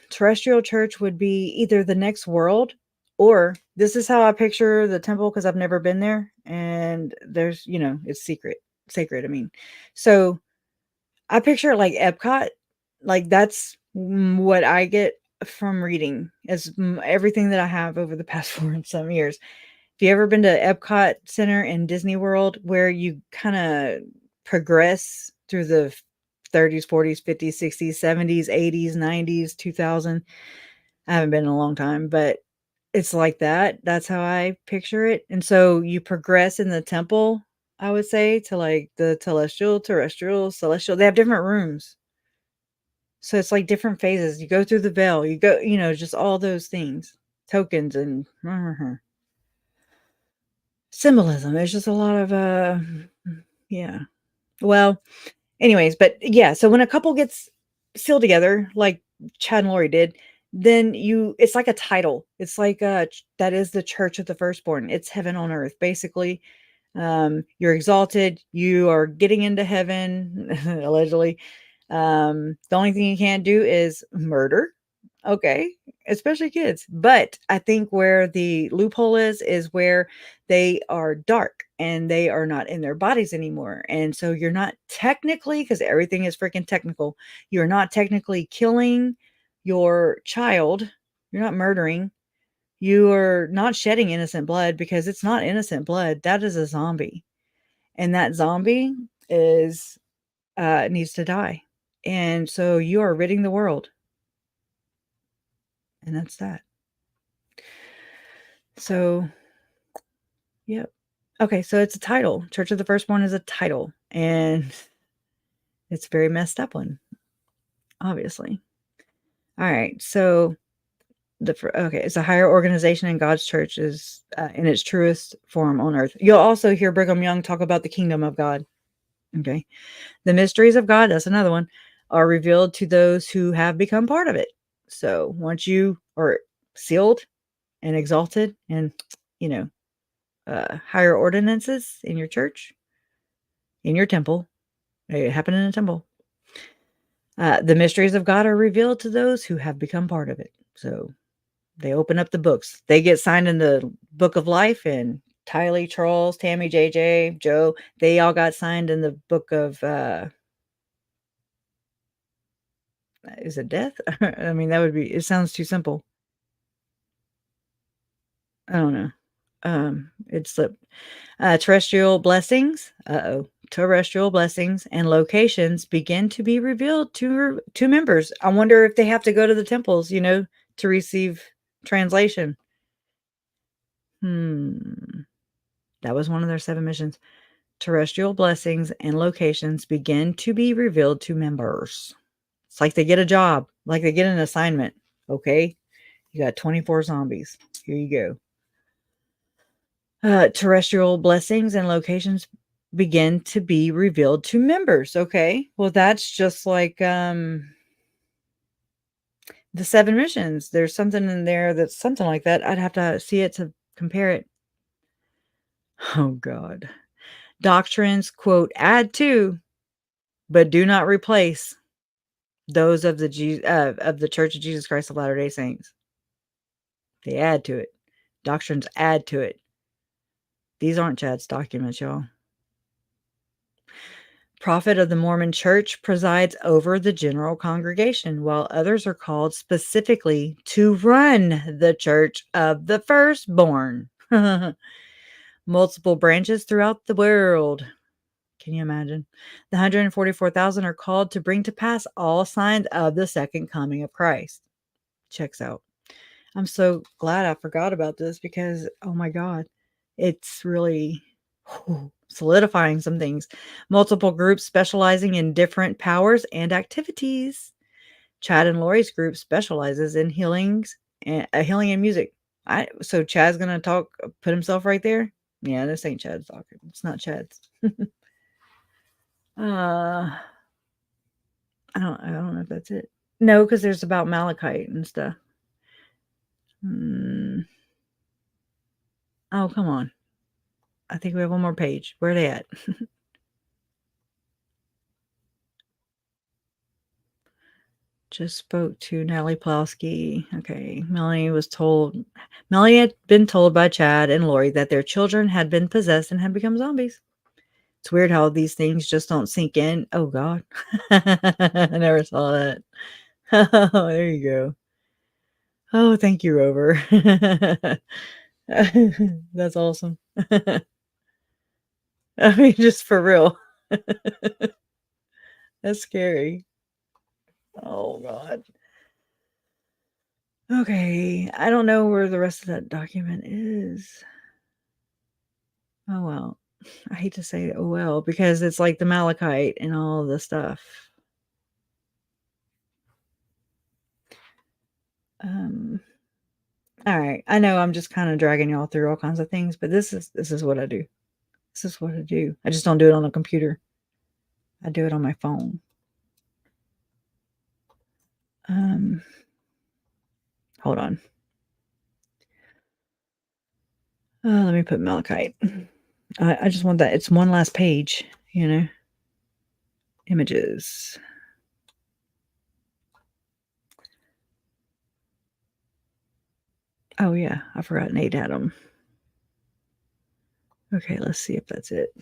terrestrial church would be either the next world, or this is how I picture the temple, because I've never been there. And there's, you know, it's sacred. I mean, so I picture it like Epcot. Like that's what I get from reading, is everything that I have over the past 4 and some years. Have you ever been to Epcot Center in Disney World, where you kind of progress through the 30s, 40s, 50s, 60s, 70s, 80s, 90s, 2000? I haven't been in a long time, but it's like that. That's how I picture it. And so you progress in the temple, I would say, to like the telestial, terrestrial, celestial. They have different rooms. So it's like different phases. You go through the veil, you go, you know, just all those things, tokens and symbolism. There's just a lot of, yeah. Well, anyways, but yeah. So when a couple gets sealed together, like Chad and Lori did, then it's like a title. It's like, that is the Church of the Firstborn. It's heaven on earth, basically. You're exalted. You are getting into heaven, allegedly. The only thing you can't do is murder. Okay, especially kids. But I think where the loophole is where they are dark and they are not in their bodies anymore. And so you're not technically, because everything is freaking technical, you're not technically killing your child. You're not murdering. You are not shedding innocent blood because it's not innocent blood. That is a zombie. And that zombie is needs to die. And so you are ridding the world. And that's that. So, yep. Okay, so it's a title. Church of the Firstborn is a title, and it's a very messed up one, obviously. All right, so it's a higher organization in God's church is in its truest form on earth. You'll also hear Brigham Young talk about the kingdom of God. Okay, the mysteries of God, that's another one, are revealed to those who have become part of it. So once you are sealed and exalted and, higher ordinances in your church, in your temple, it happened in a temple. The mysteries of God are revealed to those who have become part of it. So they open up the books. They get signed in the book of life, and Tylee, Charles, Tammy, JJ, Joe, they all got signed in the book of, is it death? I mean, it sounds too simple. I don't know. It slipped. Terrestrial blessings. Terrestrial blessings and locations begin to be revealed to members. I wonder if they have to go to the temples, to receive translation. That was one of their 7 missions. Terrestrial blessings and locations begin to be revealed to members. It's like they get a job, like they get an assignment. Okay, you got 24 zombies. Here you go. Terrestrial blessings and locations begin to be revealed to members. Okay, well, that's just like the 7 missions. There's something in there that's something like that. I'd have to see it to compare it. Oh God. Doctrines, quote, add to, but do not replace those of the Church of Jesus Christ of Latter-day Saints. They add to it. Doctrines add to it. These aren't Chad's documents, y'all. Prophet of the Mormon Church presides over the general congregation, while others are called specifically to run the Church of the Firstborn. Multiple branches throughout the world. Can you imagine? The 144,000 are called to bring to pass all signs of the second coming of Christ. Checks out. I'm so glad I forgot about this because, oh my God, it's really solidifying some things. Multiple groups specializing in different powers and activities. Chad and Lori's group specializes in healing and music. So Chad's gonna put himself right there. Yeah, this ain't Chad's talking. It's not Chad's. I don't know if that's it. No, because there's about Malachite and stuff. Oh, come on. I think we have one more page. Where are they at? Just spoke to Natalie Plowski. Okay. Melanie had been told by Chad and Lori that their children had been possessed and had become zombies. It's weird how these things just don't sink in. Oh, God. I never saw that. Oh, there you go. Oh, thank you, Rover. That's awesome. I mean, just for real. That's scary. Oh, God. Okay. I don't know where the rest of that document is. Oh, well. I hate to say oh, well, because it's like the Malachite and all the stuff. All right. I know I'm just kind of dragging y'all through all kinds of things, but this is what I do. This is what I do. I just don't do it on a computer. I do it on my phone. Hold on. Let me put Malachite. I just want that. It's one last page, you know. Images. Oh, yeah. I forgot Nate had them. Okay, let's see if that's it.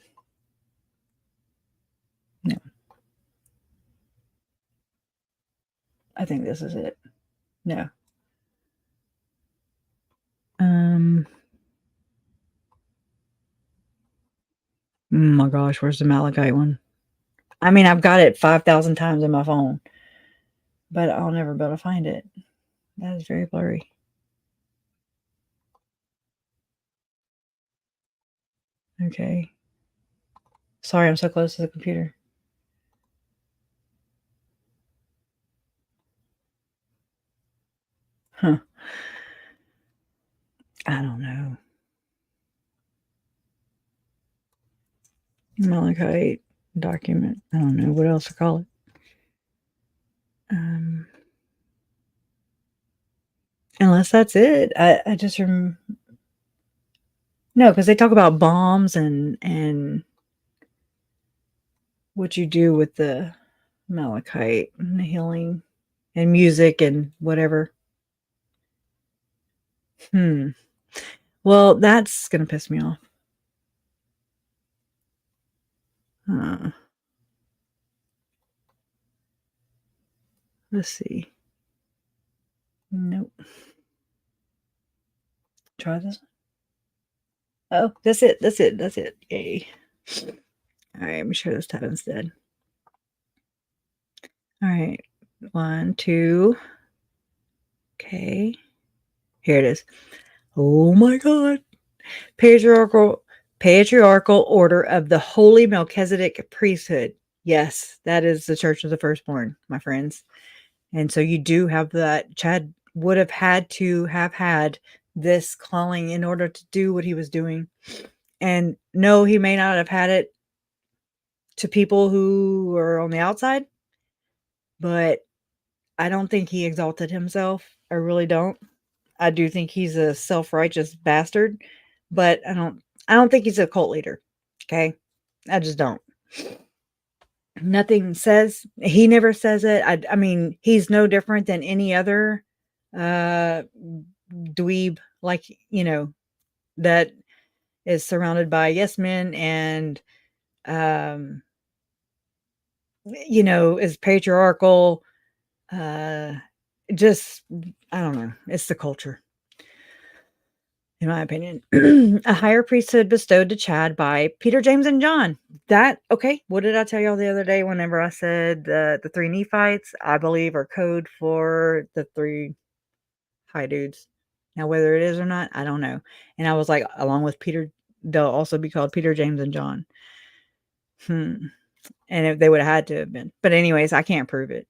No. I think this is it. No. Oh my gosh, where's the Malachite one? I mean, I've got it 5,000 times in my phone, but I'll never be able to find it. That is very blurry. Okay. Sorry, I'm so close to the computer. Huh. I don't know. Malachite document. I don't know what else to call it. Unless that's it. I just no, because they talk about bombs and what you do with the malachite and the healing and music and whatever. Well, that's gonna piss me off. Let's see. Nope. Try this. Oh, that's it. That's it. That's it. Yay. All right, let me share this tab instead. All right. 1, 2. Okay. Here it is. Oh my God. Patriarchal order of the Holy Melchizedek priesthood. Yes, that is the Church of the Firstborn, my friends. And so you do have that. Chad would have had to have had this calling in order to do what he was doing. And no, he may not have had it to people who are on the outside, but I don't think he exalted himself. I really don't. I do think he's a self-righteous bastard, but I don't think he's a cult leader. Okay? I just don't. Nothing says, he never says it. I mean, he's no different than any other dweeb, like, you know, that is surrounded by yes men and you know, is patriarchal. Just, I don't know. It's the culture, in my opinion. A higher priesthood bestowed to Chad by Peter, James, and John. Okay, what did I tell y'all the other day whenever I said the 3 Nephites, I believe, are code for the 3 high dudes? Now, whether it is or not, I don't know. And I was like, along with Peter, they'll also be called Peter, James, and John. And if they would have had to have been. But anyways, I can't prove it.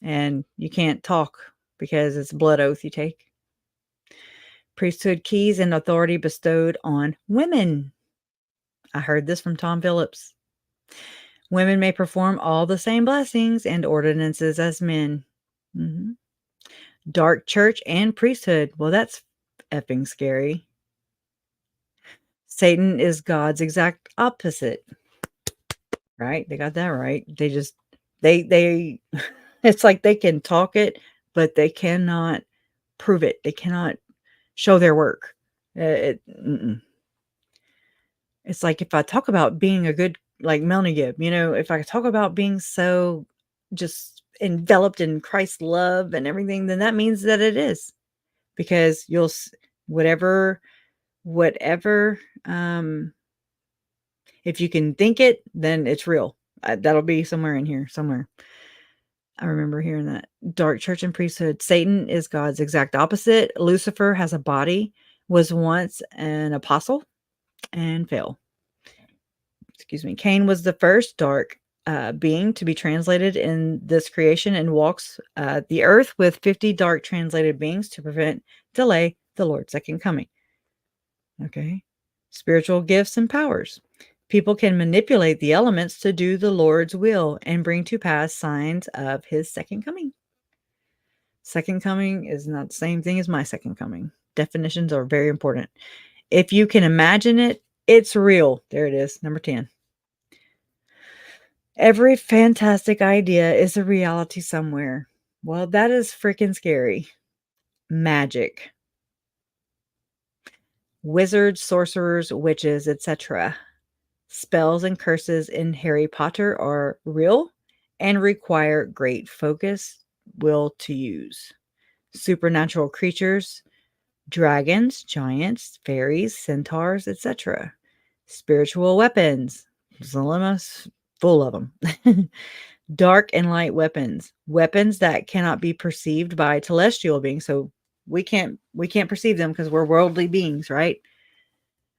And you can't talk because it's a blood oath you take. Priesthood keys and authority bestowed on women. I heard this from Tom Phillips. Women may perform all the same blessings and ordinances as men. Dark church and priesthood. Well, that's effing scary. Satan is God's exact opposite. Right? They got that right. They it's like they can talk it, but they cannot prove it. They cannot show their work. It's like if I talk about being a good, like Melanie Gibb, you know, if I talk about being so just enveloped in Christ's love and everything, then that means that it is, because whatever, if you can think it, then it's real. That'll be somewhere in here, somewhere. I remember hearing that. Dark church and priesthood. Satan is God's exact opposite. Lucifer has a body, was once an apostle, and fell. Excuse me. Cain was the first dark being to be translated in this creation and walks the earth with 50 dark translated beings to delay the Lord's second coming. Okay. Spiritual gifts and powers. People can manipulate the elements to do the Lord's will and bring to pass signs of his second coming. Second coming is not the same thing as my second coming. Definitions are very important. If you can imagine it, It's real. There it is. Number 10. Every fantastic idea is a reality somewhere. Well, that is freaking scary. Magic. Wizards, sorcerers, witches, etc. Spells and curses in Harry Potter are real and require great focus, will to use. Supernatural creatures, dragons, giants, fairies, centaurs, etc. Spiritual weapons, Zelemus, full of them. Dark and light weapons, weapons that cannot be perceived by celestial beings. So we can't perceive them because we're worldly beings, right?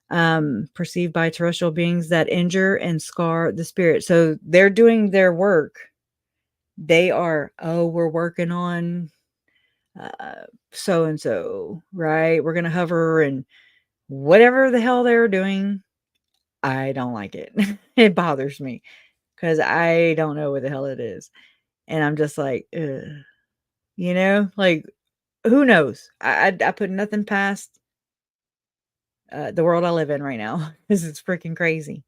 Perceived by terrestrial beings that injure and scar the spirit. So they're doing their work. They are, we're working on so and so, right? We're gonna hover and whatever the hell they're doing. I don't like it. It bothers me because I don't know what the hell it is, and I'm just like, ugh. Like, who knows? I put nothing past the world I live in right now because it's freaking crazy.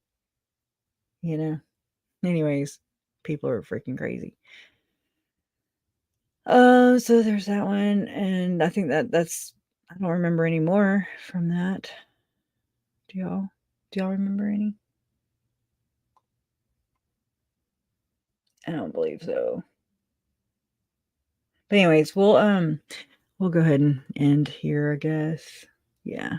Anyways, people are freaking crazy. So there's that one, and I think that's I don't remember any more from that. Do y'all remember any? I don't believe so. But anyways, we'll go ahead and end here, I guess. Yeah.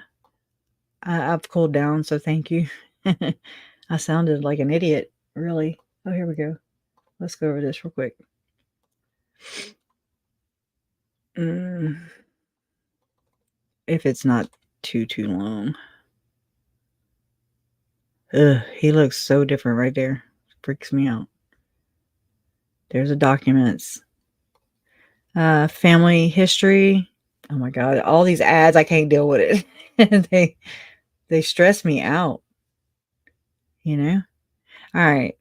I've cooled down, so thank you. I sounded like an idiot, really. Oh, here we go. Let's go over this real quick. If it's not too long. Ugh, he looks so different right there. Freaks me out. There's the documents. Family history. Oh my God. All these ads, I can't deal with it. They stress me out. All right.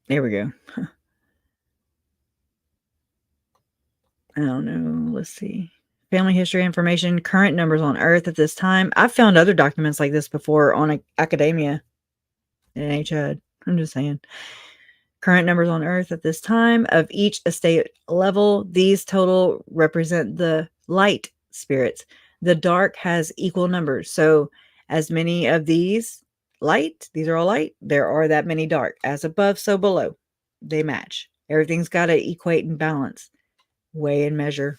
There we go. I don't know. Let's see. Family history information, current numbers on Earth at this time. I've found other documents like this before on academia. It ain't Chad. I'm just saying. Current numbers on Earth at this time of each estate level. These total represent the light spirits. The dark has equal numbers. So as many of these are all light, there are that many dark. As above, so below. They match. Everything's got to equate and balance. Weigh and measure.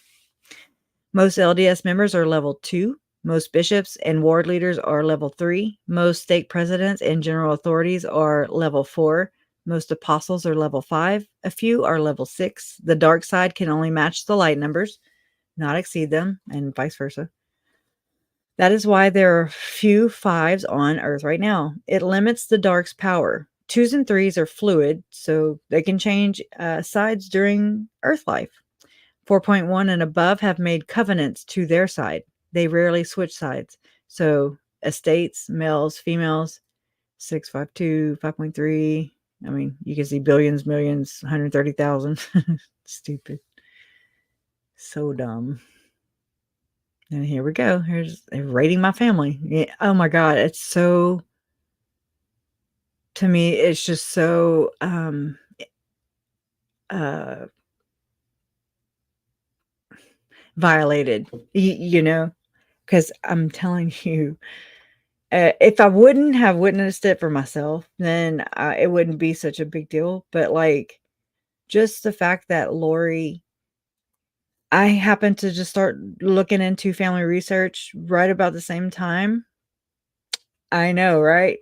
Most LDS members are level 2. Most bishops and ward leaders are level 3. Most stake presidents and general authorities are level 4. Most apostles are level 5. A few are level 6. The dark side can only match the light numbers, not exceed them, and vice versa. That is why there are few 5s on Earth right now. It limits the dark's power. 2s and 3s are fluid, so they can change sides during Earth life. 4.1 and above have made covenants to their side. They rarely switch sides. So estates, males, females, 652, 5.3. I mean, you can see billions, millions, 130,000. Stupid. So dumb. And here we go. Here's rating my family. Yeah, oh my God. It's so, to me, it's just so violated, because I'm telling you, if I wouldn't have witnessed it for myself, then it wouldn't be such a big deal. But like, just the fact that Lori, I happened to just start looking into family research right about the same time. I know, right?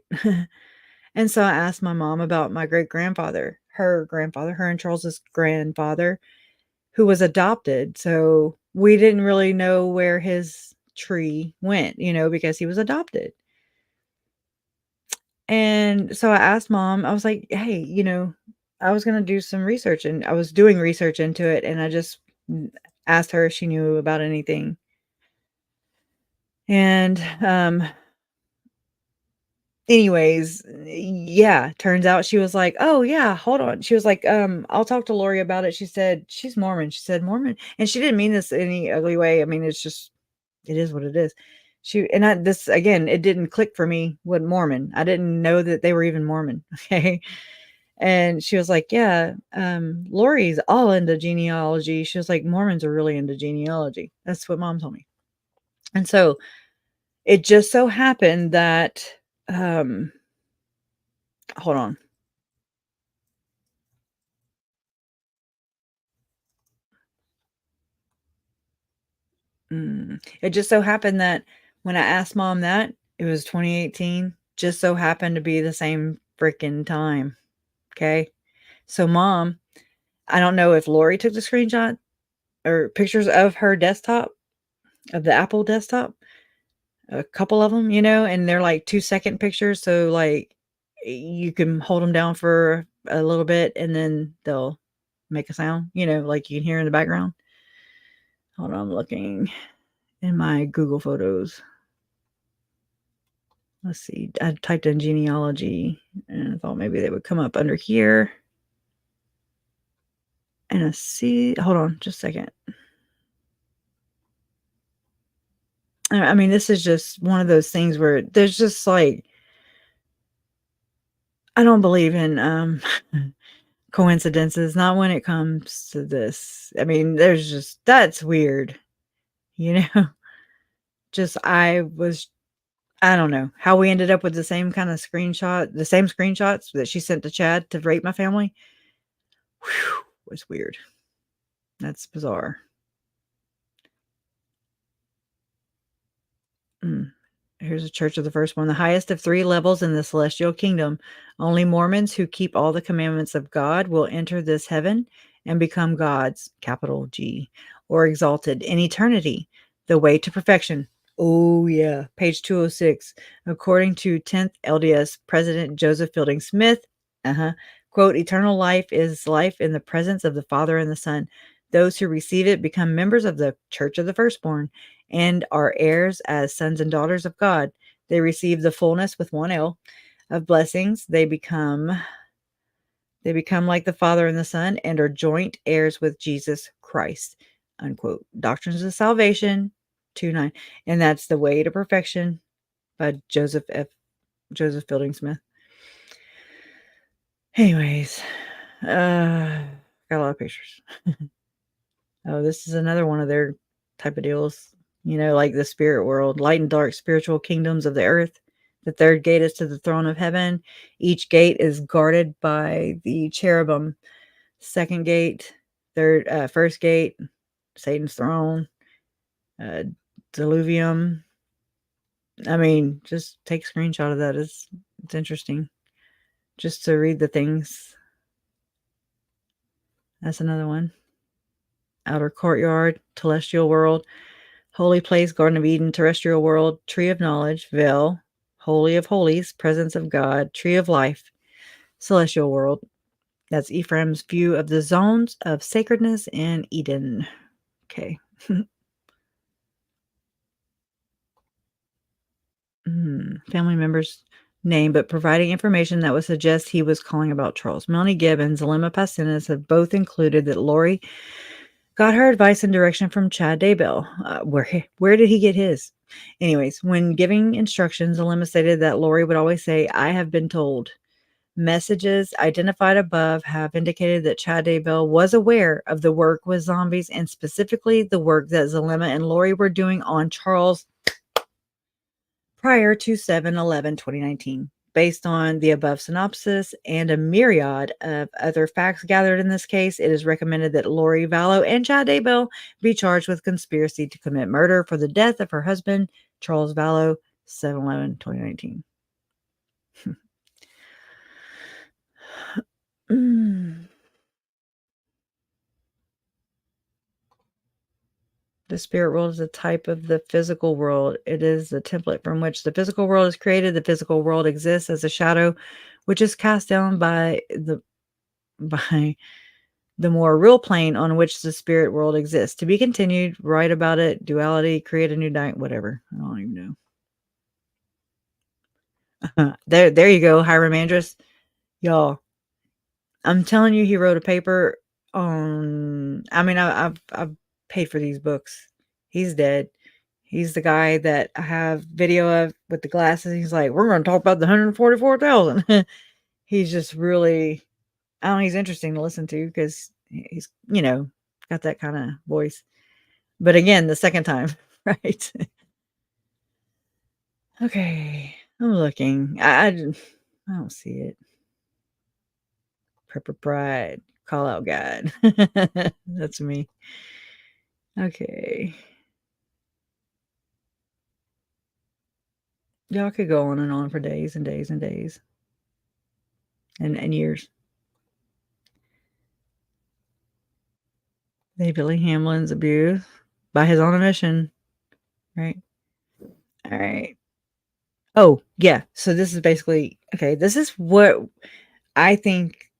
And so I asked my mom about my great-grandfather, her and Charles's grandfather, who was adopted. So we didn't really know where his tree went, because he was adopted. And so I asked mom, I was like, hey, I was going to do some research, and I was doing research into it. And I just asked her if she knew about anything. And, anyways, yeah, turns out she was like, oh yeah, hold on. She was like, I'll talk to Lori about it. She said, she's Mormon. She said Mormon. And she didn't mean this in any ugly way. I mean, it is what it is. this again, it didn't click for me what Mormon. I didn't know that they were even Mormon. Okay. And she was like, yeah, Lori's all into genealogy. She was like, Mormons are really into genealogy. That's what Mom told me. And so it just so happened that, hold on. It just so happened that when I asked Mom that, it was 2018, just so happened to be the same freaking time. Okay. So Mom, I don't know if Lori took the screenshot or pictures of her desktop, of the Apple desktop, a couple of them, and they're like 2-second pictures. So like you can hold them down for a little bit and then they'll make a sound, like you can hear in the background. Hold on, I'm looking in my Google Photos. Let's see. I typed in genealogy and I thought maybe they would come up under here. And I see, hold on just a second. I mean, this is just one of those things where there's just like, I don't believe in coincidences, not when it comes to this. I mean, that's weird, you know? Just, I don't know how we ended up with the same kind of the same screenshots that she sent to Chad to rate my family. Whew, was weird. That's bizarre. Here's a Church of the First One, the highest of 3 levels in the celestial kingdom. Only Mormons who keep all the commandments of God will enter this heaven and become gods, capital G, or exalted in eternity. The way to perfection. Oh, yeah. Page 206. According to 10th LDS President Joseph Fielding Smith, quote, eternal life is life in the presence of the Father and the Son. Those who receive it become members of the Church of the Firstborn and are heirs as sons and daughters of God. They receive the fullness with one L of blessings. They become like the Father and the Son and are joint heirs with Jesus Christ. Unquote. Doctrines of Salvation 2:9. And that's The Way to Perfection by Joseph Fielding Smith. Anyways, got a lot of pictures. Oh, this is another one of their type of deals. Like the spirit world, light and dark spiritual kingdoms of the earth. The third gate is to the throne of heaven. Each gate is guarded by the cherubim. Second gate, first gate, Satan's throne, Diluvium. I mean, just take a screenshot of that. It's interesting just to read the things. That's another one. Outer courtyard, celestial world, holy place, Garden of Eden, terrestrial world, tree of knowledge, veil, holy of holies, presence of God, tree of life, celestial world. That's Ephraim's view of the zones of sacredness in Eden. Okay. Family members name, but providing information that would suggest he was calling about Charles. Melanie Gibbons, Alema Passinas have both included that Lori got her advice and direction from Chad Daybell. Where did he get his? Anyways, when giving instructions, Alema stated that Lori would always say, I have been told. Messages identified above have indicated that Chad Daybell was aware of the work with zombies and specifically the work that Zalema and Lori were doing on Charles prior to 7/11/2019. Based on the above synopsis and a myriad of other facts gathered in this case, it is recommended that Lori Vallow and Chad Daybell be charged with conspiracy to commit murder for the death of her husband, Charles Vallow, 7/11/2019. The spirit world is a type of the physical world. It is the template from which the physical world is created. The physical world exists as a shadow, which is cast down by the more real plane on which the spirit world exists. To be continued, write about it, duality, create a new night, whatever. I don't even know. There you go, Hiram Andrus. Y'all, I'm telling you, he wrote a paper on, I mean, I've paid for these books. He's dead. He's the guy that I have video of with the glasses. He's like, we're going to talk about the 144,000. He's just really, I don't know, he's interesting to listen to because he's, got that kind of voice. But again, the second time, right? Okay, I'm looking. I don't see it. Prepper Pride call out guide. That's me. Okay. Y'all could go on and on for days and days and days and years. Billy Hamlin's abused by his own admission. Right. All right. Oh, yeah. So this is basically, okay, this is what I think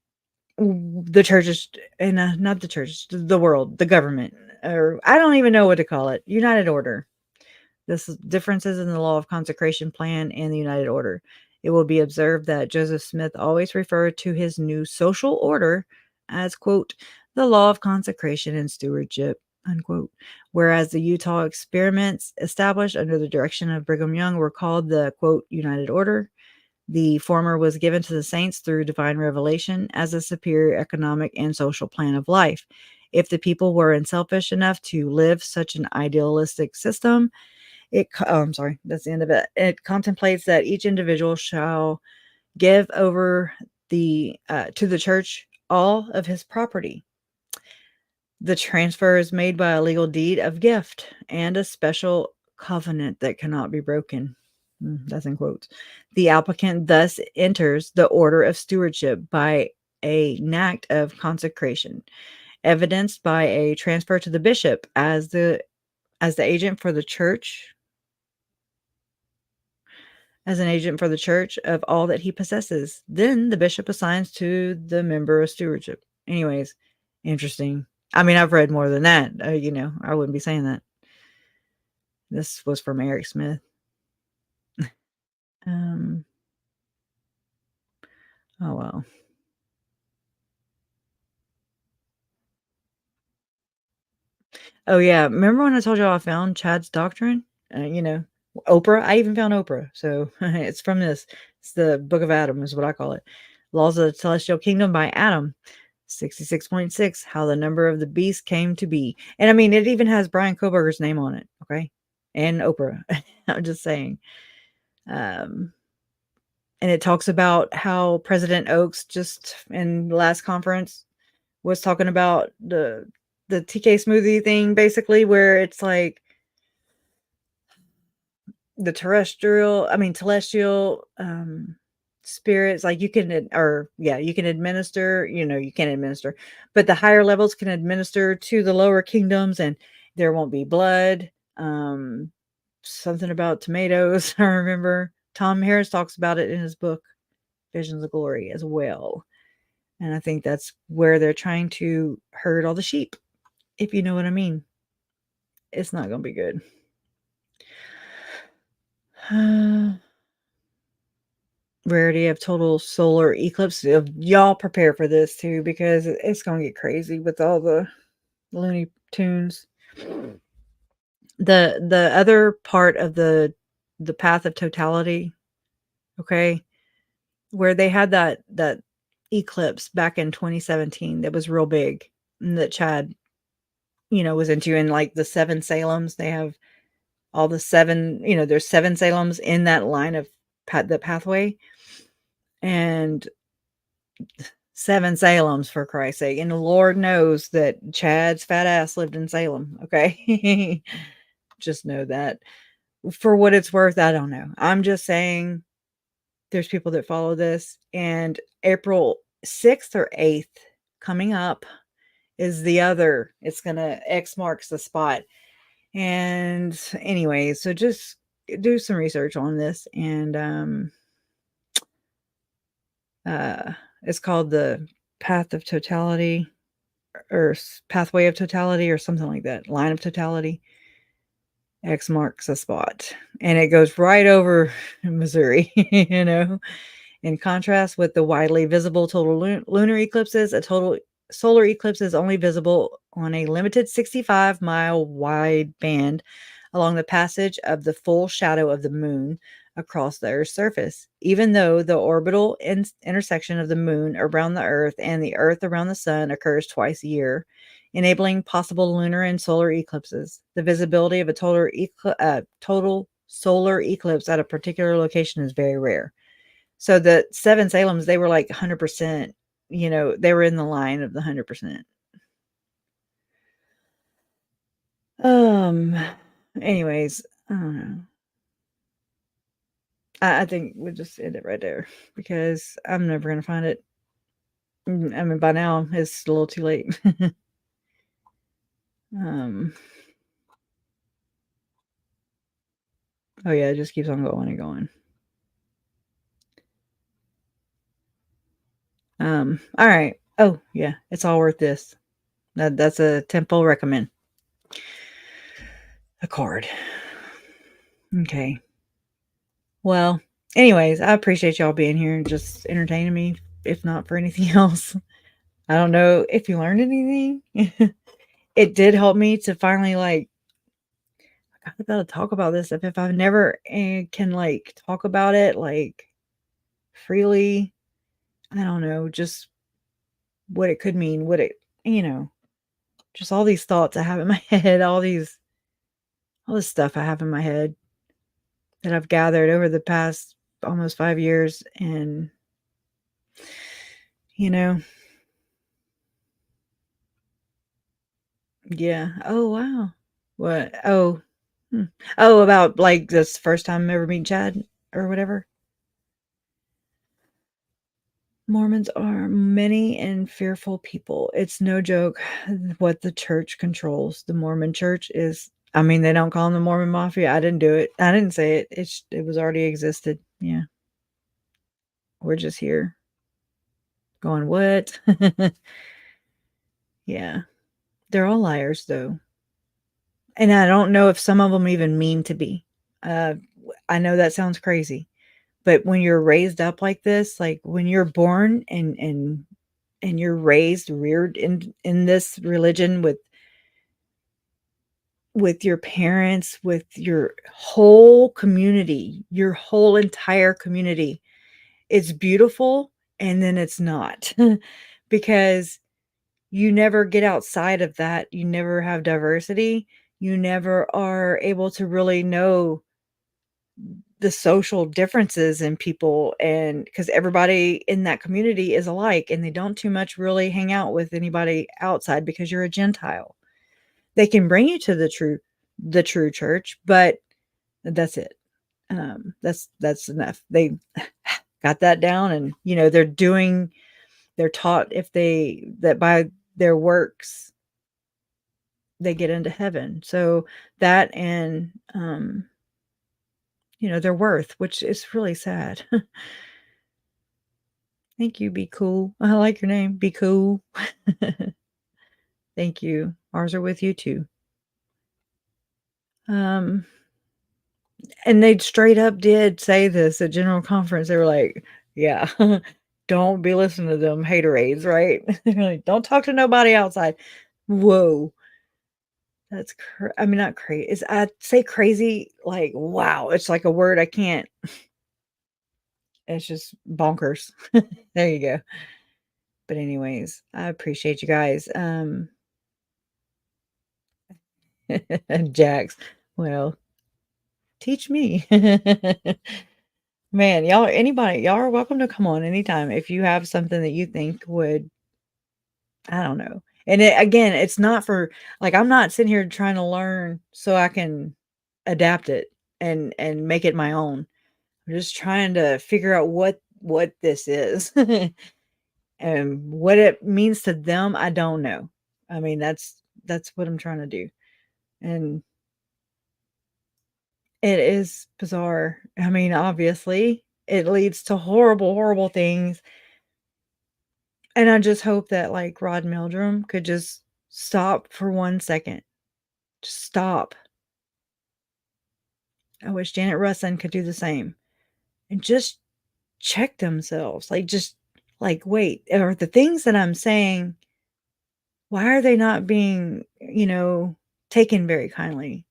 the churches, and not the churches, the world, the government, or I don't even know what to call it. United Order. This is differences in the law of consecration plan and the United Order. It will be observed that Joseph Smith always referred to his new social order as, quote, the law of consecration and stewardship, unquote, whereas the Utah experiments established under the direction of Brigham Young were called the, quote, United Order. The former was given to the saints through divine revelation as a superior economic and social plan of life. If the people were unselfish enough to live such an idealistic system, I'm sorry, that's the end of it. It contemplates that each individual shall give over to the church all of his property. The transfer is made by a legal deed of gift and a special covenant that cannot be broken. That's in quotes. The applicant thus enters the order of stewardship by an act of consecration, evidenced by a transfer to the bishop as the agent for the church. As an agent for the church of all that he possesses. Then the bishop assigns to the member a stewardship. Anyways, interesting. I mean, I've read more than that. I wouldn't be saying that. This was from Eric Smith. Oh, well. Oh, yeah. Remember when I told you I found Chad's doctrine? Oprah. I even found Oprah. So it's from this. It's the Book of Adam is what I call it. Laws of the Celestial Kingdom by Adam. 66.6, how the number of the beast came to be. And I mean, it even has Brian Koberger's name on it. Okay. And Oprah. I'm just saying. And it talks about how President Oaks just in the last conference was talking about the TK smoothie thing, basically, where it's like the celestial spirits, like you can administer, you can administer, but the higher levels can administer to the lower kingdoms and there won't be blood. Something about tomatoes. I remember Tom Harris talks about it in his book, Visions of Glory, as well. And I think that's where they're trying to herd all the sheep, if you know what I mean. It's not going to be good. Rarity of total solar eclipse. Y'all prepare for this too, because it's going to get crazy with all the Looney Tunes. The other part of the path of totality, okay, where they had that eclipse back in 2017 that was real big, and that Chad, was into, in like the 7 Salems. They have all the 7, there's 7 Salems in that line of the pathway, and 7 Salems, for Christ's sake. And the Lord knows that Chad's fat ass lived in Salem. Okay. Just know that. For what it's worth, I don't know. I'm just saying there's people that follow this, and April 6th or 8th coming up is the other. It's gonna X marks the spot. And anyway, so just do some research on this, and it's called the Path of Totality, or Pathway of Totality, or something like that. Line of Totality. X marks a spot, and it goes right over Missouri. In contrast with the widely visible total lunar eclipses, a total solar eclipse is only visible on a limited 65-mile wide band along the passage of the full shadow of the moon across the Earth's surface. Even though the orbital intersection of the moon around the Earth and the Earth around the sun occurs twice a year, enabling possible lunar and solar eclipses, the visibility of a total solar eclipse at a particular location is very rare. So the seven Salems, they were like 100%, they were in the line of the 100%. Anyways, I don't know. I think we'll just end it right there because I'm never going to find it. I mean, by now it's a little too late. Oh yeah, it just keeps on going and going. All right. Oh yeah, it's all worth this. That's a tenfold recommend. A card. Okay. Well, anyways, I appreciate y'all being here and just entertaining me, if not for anything else. I don't know if you learned anything. It did help me to finally I gotta talk about this stuff. If I've never can talk about it freely, I don't know, just what it could mean, what it, just all these thoughts I have in my head, all this stuff I have in my head that I've gathered over the past almost 5 years. And, yeah. Oh, wow. What? Oh, oh, about this first time ever meeting Chad or whatever. Mormons are many and fearful people. It's no joke what the church controls. The Mormon church is, I mean, they don't call them the Mormon Mafia. I didn't do it. I didn't say it. It was already existed. Yeah. We're just here going, what? Yeah. They're all liars, though. And I don't know if some of them even mean to be. I know that sounds crazy, but when you're raised up like this, like when you're born and you're reared in this religion with your parents, with your whole community, your whole entire community, it's beautiful. And then it's not because you never get outside of that. You never have diversity. You never are able to really know the social differences in people, and because everybody in that community is alike and they don't too much really hang out with anybody outside because you're a Gentile. They can bring you to the true church, but that's it. That's enough. They got that down, and they're taught that by their works they get into heaven. So that, and their worth, which is really sad. Thank you. Be cool. I like your name. Be cool. Thank you. Ours are with you too. And they straight up did say this at General Conference. They were like, yeah, don't be listening to them haterades, right? Like, don't talk to nobody outside. Whoa. That's I mean, not crazy. I'd say crazy, like, wow. It's like a word I can't. It's just bonkers. There you go. But anyways, I appreciate you guys. Jax, well, teach me. Man, y'all are welcome to come on anytime if you have something that you think would, I don't know. And again, it's not for, I'm not sitting here trying to learn so I can adapt it and make it my own. I'm just trying to figure out what this is. And what it means to them, I don't know. I mean, that's what I'm trying to do. And it is bizarre. I mean, obviously, it leads to horrible, horrible things. And I just hope that Rod Meldrum could just stop for 1 second. Just stop. I wish Janet Russin could do the same. And just check themselves. Wait, are the things that I'm saying, why are they not being, taken very kindly?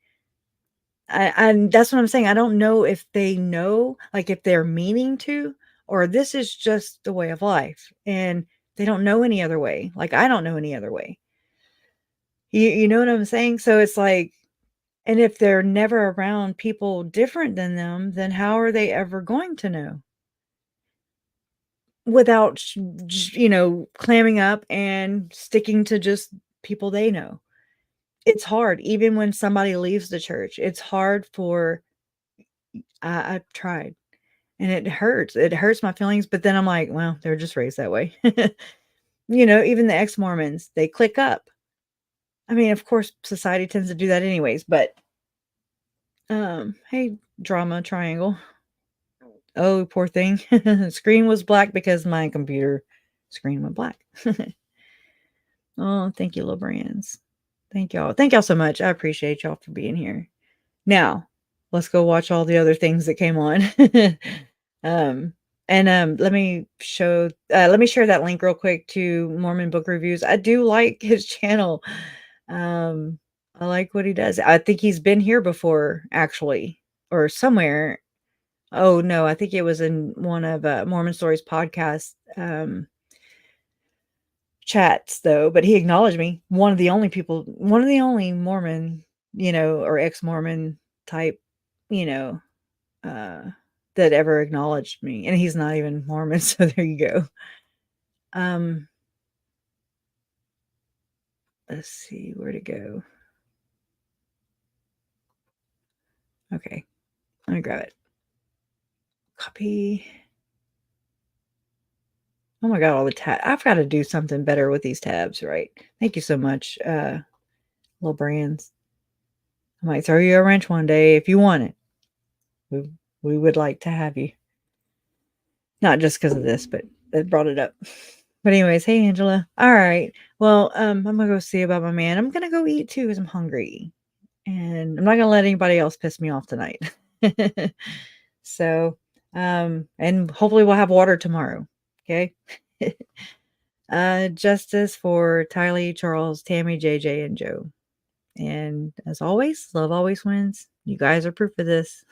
And that's what I'm saying. I don't know if they know, like if they're meaning to, or this is just the way of life and they don't know any other way. Like I don't know any other way. You know what I'm saying? So it's like, and if they're never around people different than them, then how are they ever going to know? Without, clamming up and sticking to just people they know. It's hard. Even when somebody leaves the church, it's hard for, I've tried and it hurts. It hurts my feelings. But then I'm like, well, they're just raised that way. Even the ex-Mormons, they click up. I mean, of course, society tends to do that anyways, but hey, drama triangle. Oh, poor thing. Screen was black because my computer screen went black. Oh, thank you, little brands. Thank y'all. Thank y'all so much. I appreciate y'all for being here. Now, let's go watch all the other things that came on. Let me share that link real quick to Mormon Book Reviews. I do like his channel. I like what he does. I think he's been here before, actually, or somewhere. Oh no, I think it was in one of Mormon Stories podcast chats though, but he acknowledged me. One of the only Mormon, or ex-Mormon type, you know, uh that ever acknowledged me. And he's not even Mormon, so there you go. Let's see where to go. Okay. Let me grab it. Copy. Oh my god, all the tabs. I've got to do something better with these tabs, right? Thank you so much, little brands. I might throw you a wrench one day if you want it. We would like to have you. Not just because of this, but it brought it up. But anyways, hey Angela. All right. Well, I'm gonna go see about my man. I'm gonna go eat too because I'm hungry. And I'm not gonna let anybody else piss me off tonight. So, and hopefully we'll have water tomorrow. Okay. Justice for Tylee, Charles, Tammy, JJ, and Joe. And as always, love always wins. You guys are proof of this.